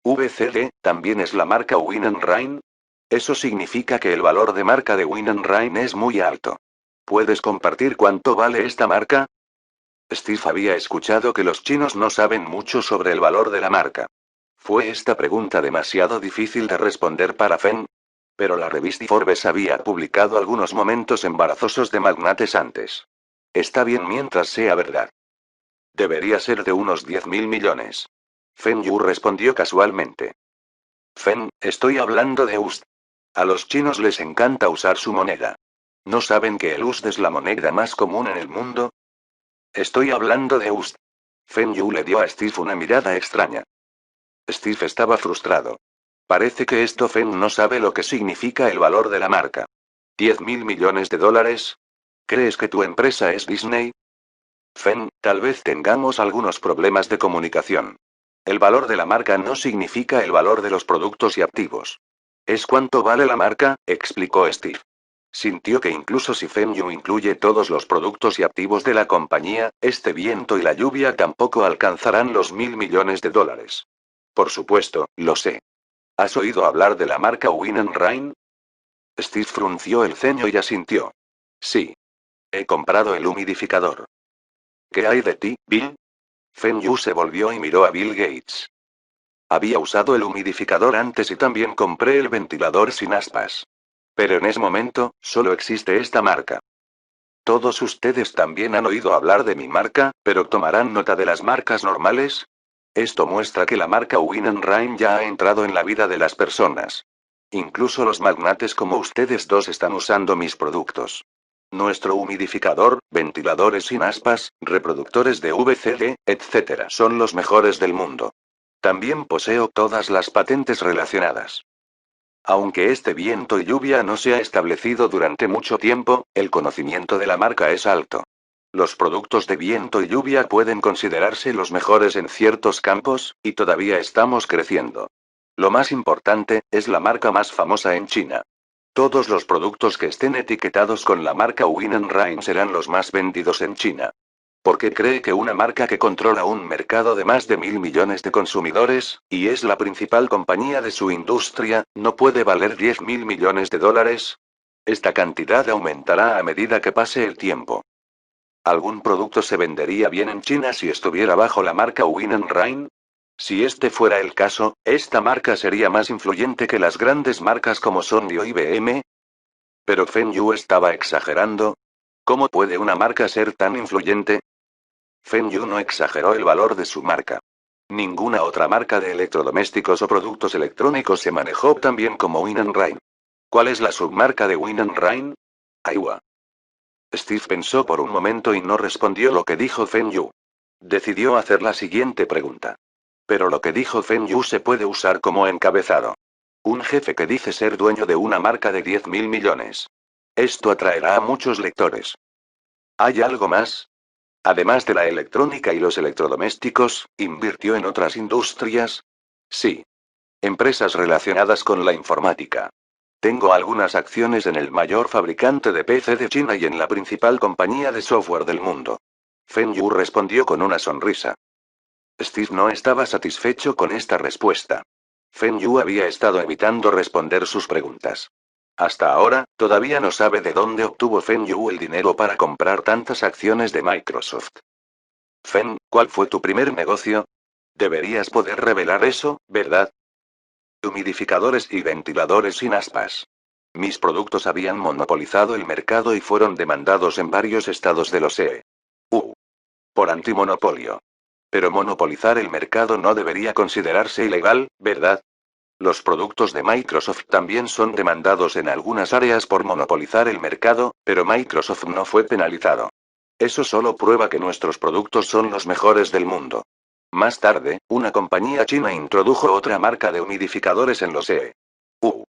¿VCD también es la marca Win&Rhyme? Eso significa que el valor de marca de Win&Rhyme es muy alto. ¿Puedes compartir cuánto vale esta marca? Steve había escuchado que los chinos no saben mucho sobre el valor de la marca. ¿Fue esta pregunta demasiado difícil de responder para Feng? Pero la revista Forbes había publicado algunos momentos embarazosos de magnates antes. Está bien mientras sea verdad. Debería ser de unos 10.000 millones. Feng Yu respondió casualmente. Feng, estoy hablando de USD. A los chinos les encanta usar su moneda. ¿No saben que el USD es la moneda más común en el mundo? Estoy hablando de USD. Feng Yu le dio a Steve una mirada extraña. Steve estaba frustrado. Parece que esto Feng no sabe lo que significa el valor de la marca. ¿10.000 millones de dólares? ¿Crees que tu empresa es Disney? Feng, tal vez tengamos algunos problemas de comunicación. El valor de la marca no significa el valor de los productos y activos. Es cuánto vale la marca, explicó Steve. Sintió que incluso si Feng Yu incluye todos los productos y activos de la compañía, este viento y la lluvia tampoco alcanzarán los 1.000 millones de dólares. Por supuesto, lo sé. ¿Has oído hablar de la marca Win&Rhyme? Steve frunció el ceño y asintió. Sí. He comprado el humidificador. ¿Qué hay de ti, Bill? Feng Yu se volvió y miró a Bill Gates. Había usado el humidificador antes y también compré el ventilador sin aspas. Pero en ese momento, solo existe esta marca. Todos ustedes también han oído hablar de mi marca, pero ¿tomarán nota de las marcas normales? Esto muestra que la marca Win&Rhyme ya ha entrado en la vida de las personas. Incluso los magnates como ustedes dos están usando mis productos. Nuestro humidificador, ventiladores sin aspas, reproductores de VCD, etc. son los mejores del mundo. También poseo todas las patentes relacionadas. Aunque este viento y lluvia no se ha establecido durante mucho tiempo, el conocimiento de la marca es alto. Los productos de viento y lluvia pueden considerarse los mejores en ciertos campos, y todavía estamos creciendo. Lo más importante, es la marca más famosa en China. Todos los productos que estén etiquetados con la marca Win&Rhyme serán los más vendidos en China. ¿Por qué cree que una marca que controla un mercado de más de 1.000 millones de consumidores, y es la principal compañía de su industria, no puede valer 10.000 millones de dólares? Esta cantidad aumentará a medida que pase el tiempo. ¿Algún producto se vendería bien en China si estuviera bajo la marca Win&Rhyme? Si este fuera el caso, esta marca sería más influyente que las grandes marcas como Sony o IBM. Pero Feng Yu estaba exagerando. ¿Cómo puede una marca ser tan influyente? Feng Yu no exageró el valor de su marca. Ninguna otra marca de electrodomésticos o productos electrónicos se manejó tan bien como Win&Rhyme. ¿Cuál es la submarca de Win&Rhyme? Aiwa. Steve pensó por un momento y no respondió lo que dijo Feng Yu. Decidió hacer la siguiente pregunta. Pero lo que dijo Feng Yu se puede usar como encabezado. Un jefe que dice ser dueño de una marca de 10.000 millones. Esto atraerá a muchos lectores. ¿Hay algo más? Además de la electrónica y los electrodomésticos, ¿invirtió en otras industrias? Sí. Empresas relacionadas con la informática. Tengo algunas acciones en el mayor fabricante de PC de China y en la principal compañía de software del mundo. Feng Yu respondió con una sonrisa. Steve no estaba satisfecho con esta respuesta. Feng Yu había estado evitando responder sus preguntas. Hasta ahora, todavía no sabe de dónde obtuvo Feng Yu el dinero para comprar tantas acciones de Microsoft. Feng, ¿cuál fue tu primer negocio? Deberías poder revelar eso, ¿verdad? Humidificadores y ventiladores sin aspas. Mis productos habían monopolizado el mercado y fueron demandados en varios estados de los EU. Por antimonopolio. Pero monopolizar el mercado no debería considerarse ilegal, ¿verdad? Los productos de Microsoft también son demandados en algunas áreas por monopolizar el mercado, pero Microsoft no fue penalizado. Eso solo prueba que nuestros productos son los mejores del mundo. Más tarde, una compañía china introdujo otra marca de humidificadores en los EU.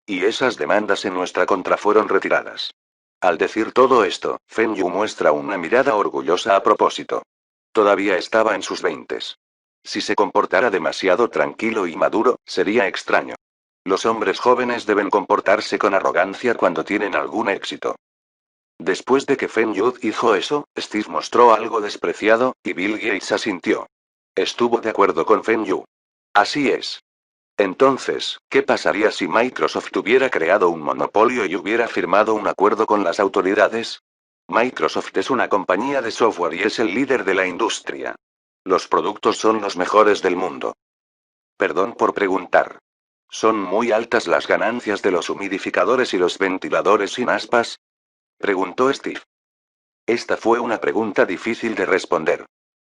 Y esas demandas en nuestra contra fueron retiradas. Al decir todo esto, Feng Yu muestra una mirada orgullosa a propósito. Todavía estaba en sus veintes. Si se comportara demasiado tranquilo y maduro, sería extraño. Los hombres jóvenes deben comportarse con arrogancia cuando tienen algún éxito. Después de que Feng Yu dijo eso, Steve mostró algo despreciado, y Bill Gates asintió. Estuvo de acuerdo con Feng Yu. Así es. Entonces, ¿qué pasaría si Microsoft hubiera creado un monopolio y hubiera firmado un acuerdo con las autoridades? Microsoft es una compañía de software y es el líder de la industria. Los productos son los mejores del mundo. Perdón por preguntar. ¿Son muy altas las ganancias de los humidificadores y los ventiladores sin aspas? Preguntó Steve. Esta fue una pregunta difícil de responder.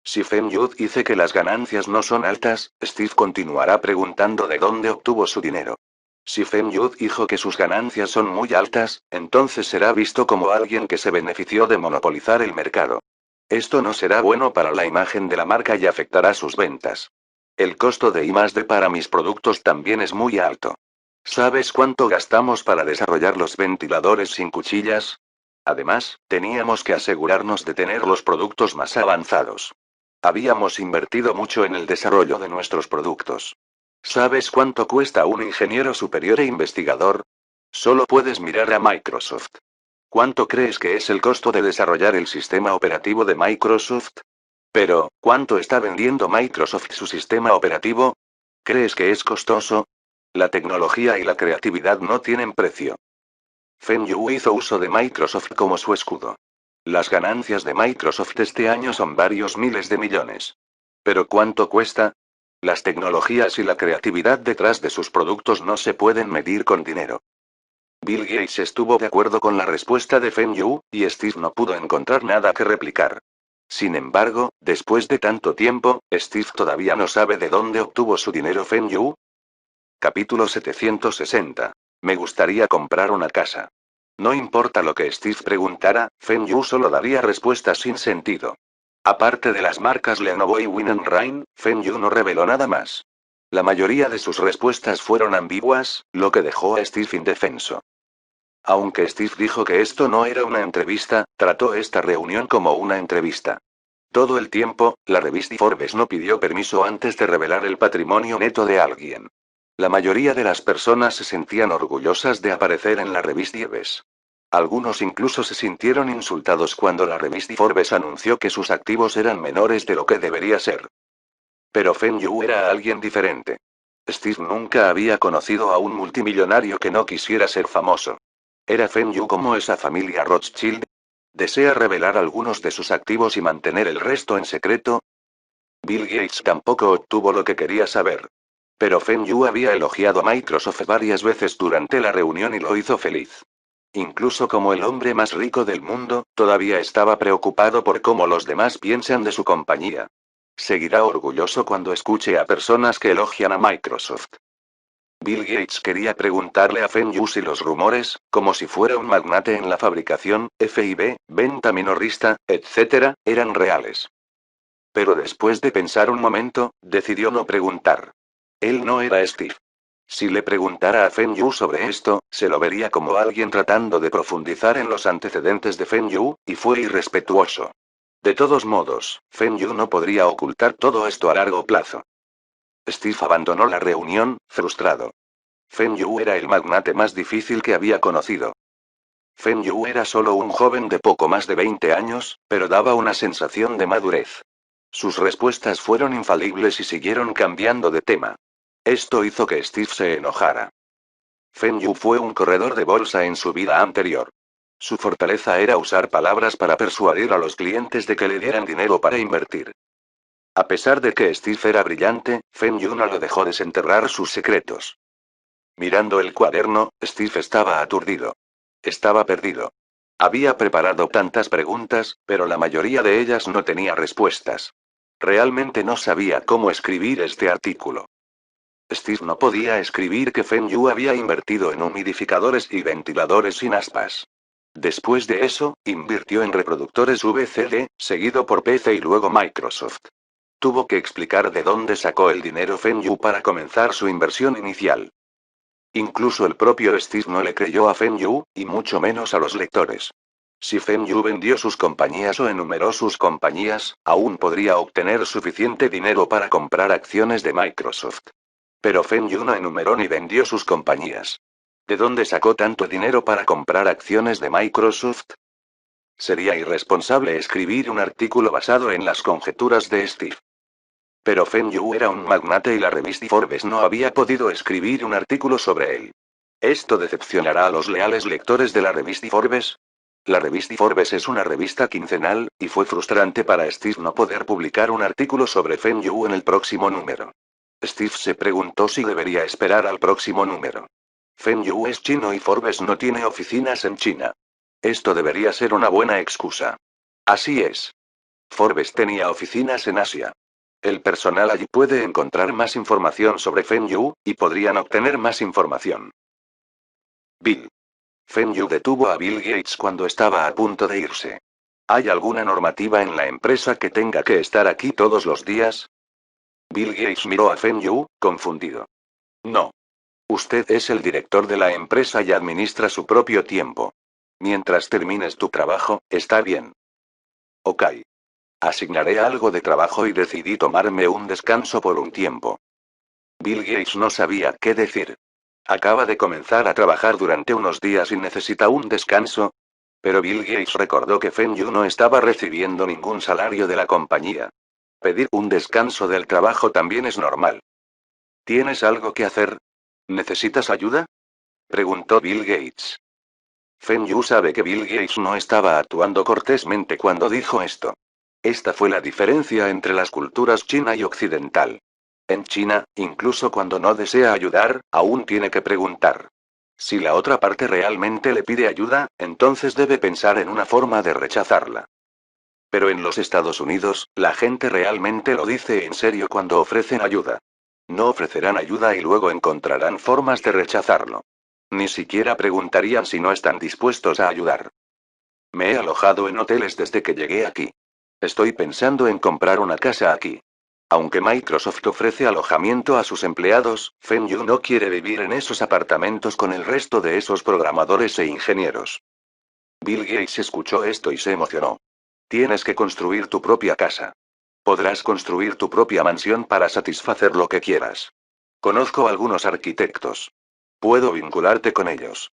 Si Feng Yu dice que las ganancias no son altas, Steve continuará preguntando de dónde obtuvo su dinero. Si Feng Yu dijo que sus ganancias son muy altas, entonces será visto como alguien que se benefició de monopolizar el mercado. Esto no será bueno para la imagen de la marca y afectará sus ventas. El costo de I+D para mis productos también es muy alto. ¿Sabes cuánto gastamos para desarrollar los ventiladores sin cuchillas? Además, teníamos que asegurarnos de tener los productos más avanzados. Habíamos invertido mucho en el desarrollo de nuestros productos. ¿Sabes cuánto cuesta un ingeniero superior e investigador? Solo puedes mirar a Microsoft. ¿Cuánto crees que es el costo de desarrollar el sistema operativo de Microsoft? Pero, ¿cuánto está vendiendo Microsoft su sistema operativo? ¿Crees que es costoso? La tecnología y la creatividad no tienen precio. Feng Yu hizo uso de Microsoft como su escudo. Las ganancias de Microsoft este año son varios miles de millones. ¿Pero cuánto cuesta? Las tecnologías y la creatividad detrás de sus productos no se pueden medir con dinero. Bill Gates estuvo de acuerdo con la respuesta de Feng Yu, y Steve no pudo encontrar nada que replicar. Sin embargo, después de tanto tiempo, Steve todavía no sabe de dónde obtuvo su dinero Feng Yu. Capítulo 760. Me gustaría comprar una casa. No importa lo que Steve preguntara, Feng Yu solo daría respuestas sin sentido. Aparte de las marcas Lenovo y Win Rain, Feng Yu no reveló nada más. La mayoría de sus respuestas fueron ambiguas, lo que dejó a Steve indefenso. Aunque Steve dijo que esto no era una entrevista, trató esta reunión como una entrevista. Todo el tiempo, la revista Forbes no pidió permiso antes de revelar el patrimonio neto de alguien. La mayoría de las personas se sentían orgullosas de aparecer en la revista Forbes. Algunos incluso se sintieron insultados cuando la revista Forbes anunció que sus activos eran menores de lo que debería ser. Pero Feng Yu era alguien diferente. Steve nunca había conocido a un multimillonario que no quisiera ser famoso. ¿Era Feng Yu como esa familia Rothschild? ¿Desea revelar algunos de sus activos y mantener el resto en secreto? Bill Gates tampoco obtuvo lo que quería saber. Pero Feng Yu había elogiado a Microsoft varias veces durante la reunión y lo hizo feliz. Incluso como el hombre más rico del mundo, todavía estaba preocupado por cómo los demás piensan de su compañía. Seguirá orgulloso cuando escuche a personas que elogian a Microsoft. Bill Gates quería preguntarle a Feng Yu si los rumores, como si fuera un magnate en la fabricación, FIB, venta minorista, etc., eran reales. Pero después de pensar un momento, decidió no preguntar. Él no era Steve. Si le preguntara a Feng Yu sobre esto, se lo vería como alguien tratando de profundizar en los antecedentes de Feng Yu, y fue irrespetuoso. De todos modos, Feng Yu no podría ocultar todo esto a largo plazo. Steve abandonó la reunión, frustrado. Feng Yu era el magnate más difícil que había conocido. Feng Yu era solo un joven de poco más de 20 años, pero daba una sensación de madurez. Sus respuestas fueron infalibles y siguieron cambiando de tema. Esto hizo que Steve se enojara. Feng Yu fue un corredor de bolsa en su vida anterior. Su fortaleza era usar palabras para persuadir a los clientes de que le dieran dinero para invertir. A pesar de que Steve era brillante, Feng Yu no lo dejó desenterrar sus secretos. Mirando el cuaderno, Steve estaba aturdido. Estaba perdido. Había preparado tantas preguntas, pero la mayoría de ellas no tenía respuestas. Realmente no sabía cómo escribir este artículo. Steve no podía escribir que Feng Yu había invertido en humidificadores y ventiladores sin aspas. Después de eso, invirtió en reproductores VCD, seguido por PC y luego Microsoft. Tuvo que explicar de dónde sacó el dinero Feng Yu para comenzar su inversión inicial. Incluso el propio Steve no le creyó a Feng Yu, y mucho menos a los lectores. Si Feng Yu vendió sus compañías o enumeró sus compañías, aún podría obtener suficiente dinero para comprar acciones de Microsoft. Pero Feng Yu no enumeró ni vendió sus compañías. ¿De dónde sacó tanto dinero para comprar acciones de Microsoft? Sería irresponsable escribir un artículo basado en las conjeturas de Steve. Pero Feng Yu era un magnate y la revista Forbes no había podido escribir un artículo sobre él. ¿Esto decepcionará a los leales lectores de la revista Forbes? La revista Forbes es una revista quincenal, y fue frustrante para Steve no poder publicar un artículo sobre Feng Yu en el próximo número. Steve se preguntó si debería esperar al próximo número. Feng Yu es chino y Forbes no tiene oficinas en China. Esto debería ser una buena excusa. Así es. Forbes tenía oficinas en Asia. El personal allí puede encontrar más información sobre Feng Yu, y podrían obtener más información. Bill. Feng Yu detuvo a Bill Gates cuando estaba a punto de irse. ¿Hay alguna normativa en la empresa que tenga que estar aquí todos los días? Bill Gates miró a Feng Yu, confundido. No. Usted es el director de la empresa y administra su propio tiempo. Mientras termines tu trabajo, está bien. Ok. Asignaré algo de trabajo y decidí tomarme un descanso por un tiempo. Bill Gates no sabía qué decir. Acaba de comenzar a trabajar durante unos días y necesita un descanso. Pero Bill Gates recordó que Feng Yu no estaba recibiendo ningún salario de la compañía. Pedir un descanso del trabajo también es normal. ¿Tienes algo que hacer? ¿Necesitas ayuda? Preguntó Bill Gates. Feng Yu sabe que Bill Gates no estaba actuando cortésmente cuando dijo esto. Esta fue la diferencia entre las culturas china y occidental. En China, incluso cuando no desea ayudar, aún tiene que preguntar. Si la otra parte realmente le pide ayuda, entonces debe pensar en una forma de rechazarla. Pero en los Estados Unidos, la gente realmente lo dice en serio cuando ofrecen ayuda. No ofrecerán ayuda y luego encontrarán formas de rechazarlo. Ni siquiera preguntarían si no están dispuestos a ayudar. Me he alojado en hoteles desde que llegué aquí. Estoy pensando en comprar una casa aquí. Aunque Microsoft ofrece alojamiento a sus empleados, Feng Yu no quiere vivir en esos apartamentos con el resto de esos programadores e ingenieros. Bill Gates escuchó esto y se emocionó. Tienes que construir tu propia casa. Podrás construir tu propia mansión para satisfacer lo que quieras. Conozco algunos arquitectos. Puedo vincularte con ellos.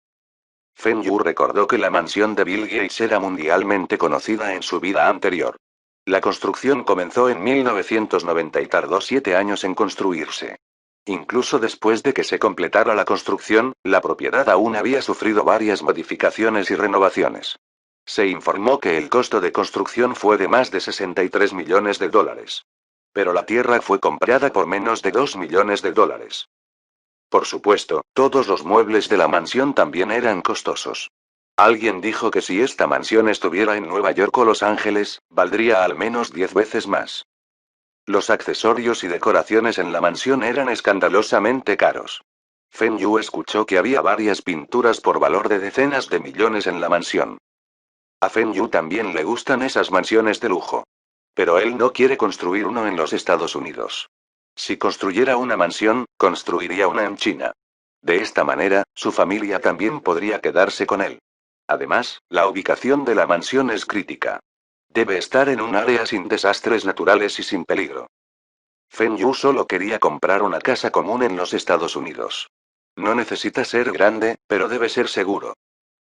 Feng Yu recordó que la mansión de Bill Gates era mundialmente conocida en su vida anterior. La construcción comenzó en 1990 y tardó 7 años en construirse. Incluso después de que se completara la construcción, la propiedad aún había sufrido varias modificaciones y renovaciones. Se informó que el costo de construcción fue de más de 63 millones de dólares. Pero la tierra fue comprada por menos de 2 millones de dólares. Por supuesto, todos los muebles de la mansión también eran costosos. Alguien dijo que si esta mansión estuviera en Nueva York o Los Ángeles, valdría al menos 10 veces más. Los accesorios y decoraciones en la mansión eran escandalosamente caros. Feng Yu escuchó que había varias pinturas por valor de decenas de millones en la mansión. A Feng Yu también le gustan esas mansiones de lujo. Pero él no quiere construir uno en los Estados Unidos. Si construyera una mansión, construiría una en China. De esta manera, su familia también podría quedarse con él. Además, la ubicación de la mansión es crítica. Debe estar en un área sin desastres naturales y sin peligro. Feng Yu solo quería comprar una casa común en los Estados Unidos. No necesita ser grande, pero debe ser seguro.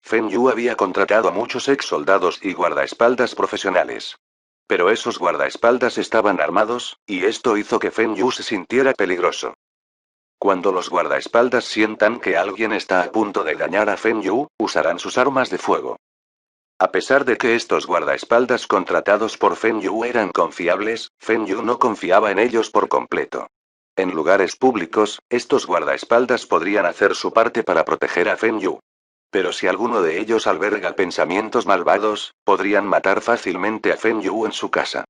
Feng Yu había contratado a muchos ex soldados y guardaespaldas profesionales. Pero esos guardaespaldas estaban armados, y esto hizo que Feng Yu se sintiera peligroso. Cuando los guardaespaldas sientan que alguien está a punto de dañar a Feng Yu, usarán sus armas de fuego. A pesar de que estos guardaespaldas contratados por Feng Yu eran confiables, Feng Yu no confiaba en ellos por completo. En lugares públicos, estos guardaespaldas podrían hacer su parte para proteger a Feng Yu. Pero si alguno de ellos alberga pensamientos malvados, podrían matar fácilmente a Feng Yu en su casa.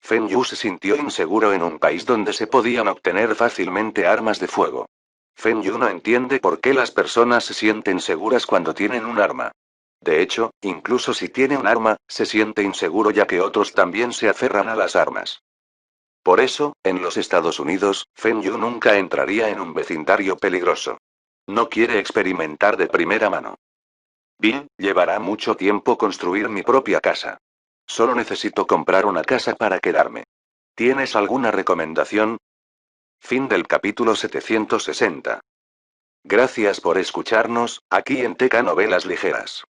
Feng Yu se sintió inseguro en un país donde se podían obtener fácilmente armas de fuego. Feng Yu no entiende por qué las personas se sienten seguras cuando tienen un arma. De hecho, incluso si tiene un arma, se siente inseguro ya que otros también se aferran a las armas. Por eso, en los Estados Unidos, Feng Yu nunca entraría en un vecindario peligroso. No quiere experimentar de primera mano. Bill, llevará mucho tiempo construir mi propia casa. Solo necesito comprar una casa para quedarme. ¿Tienes alguna recomendación? Fin del capítulo 760. Gracias por escucharnos, aquí en Teca Novelas Ligeras.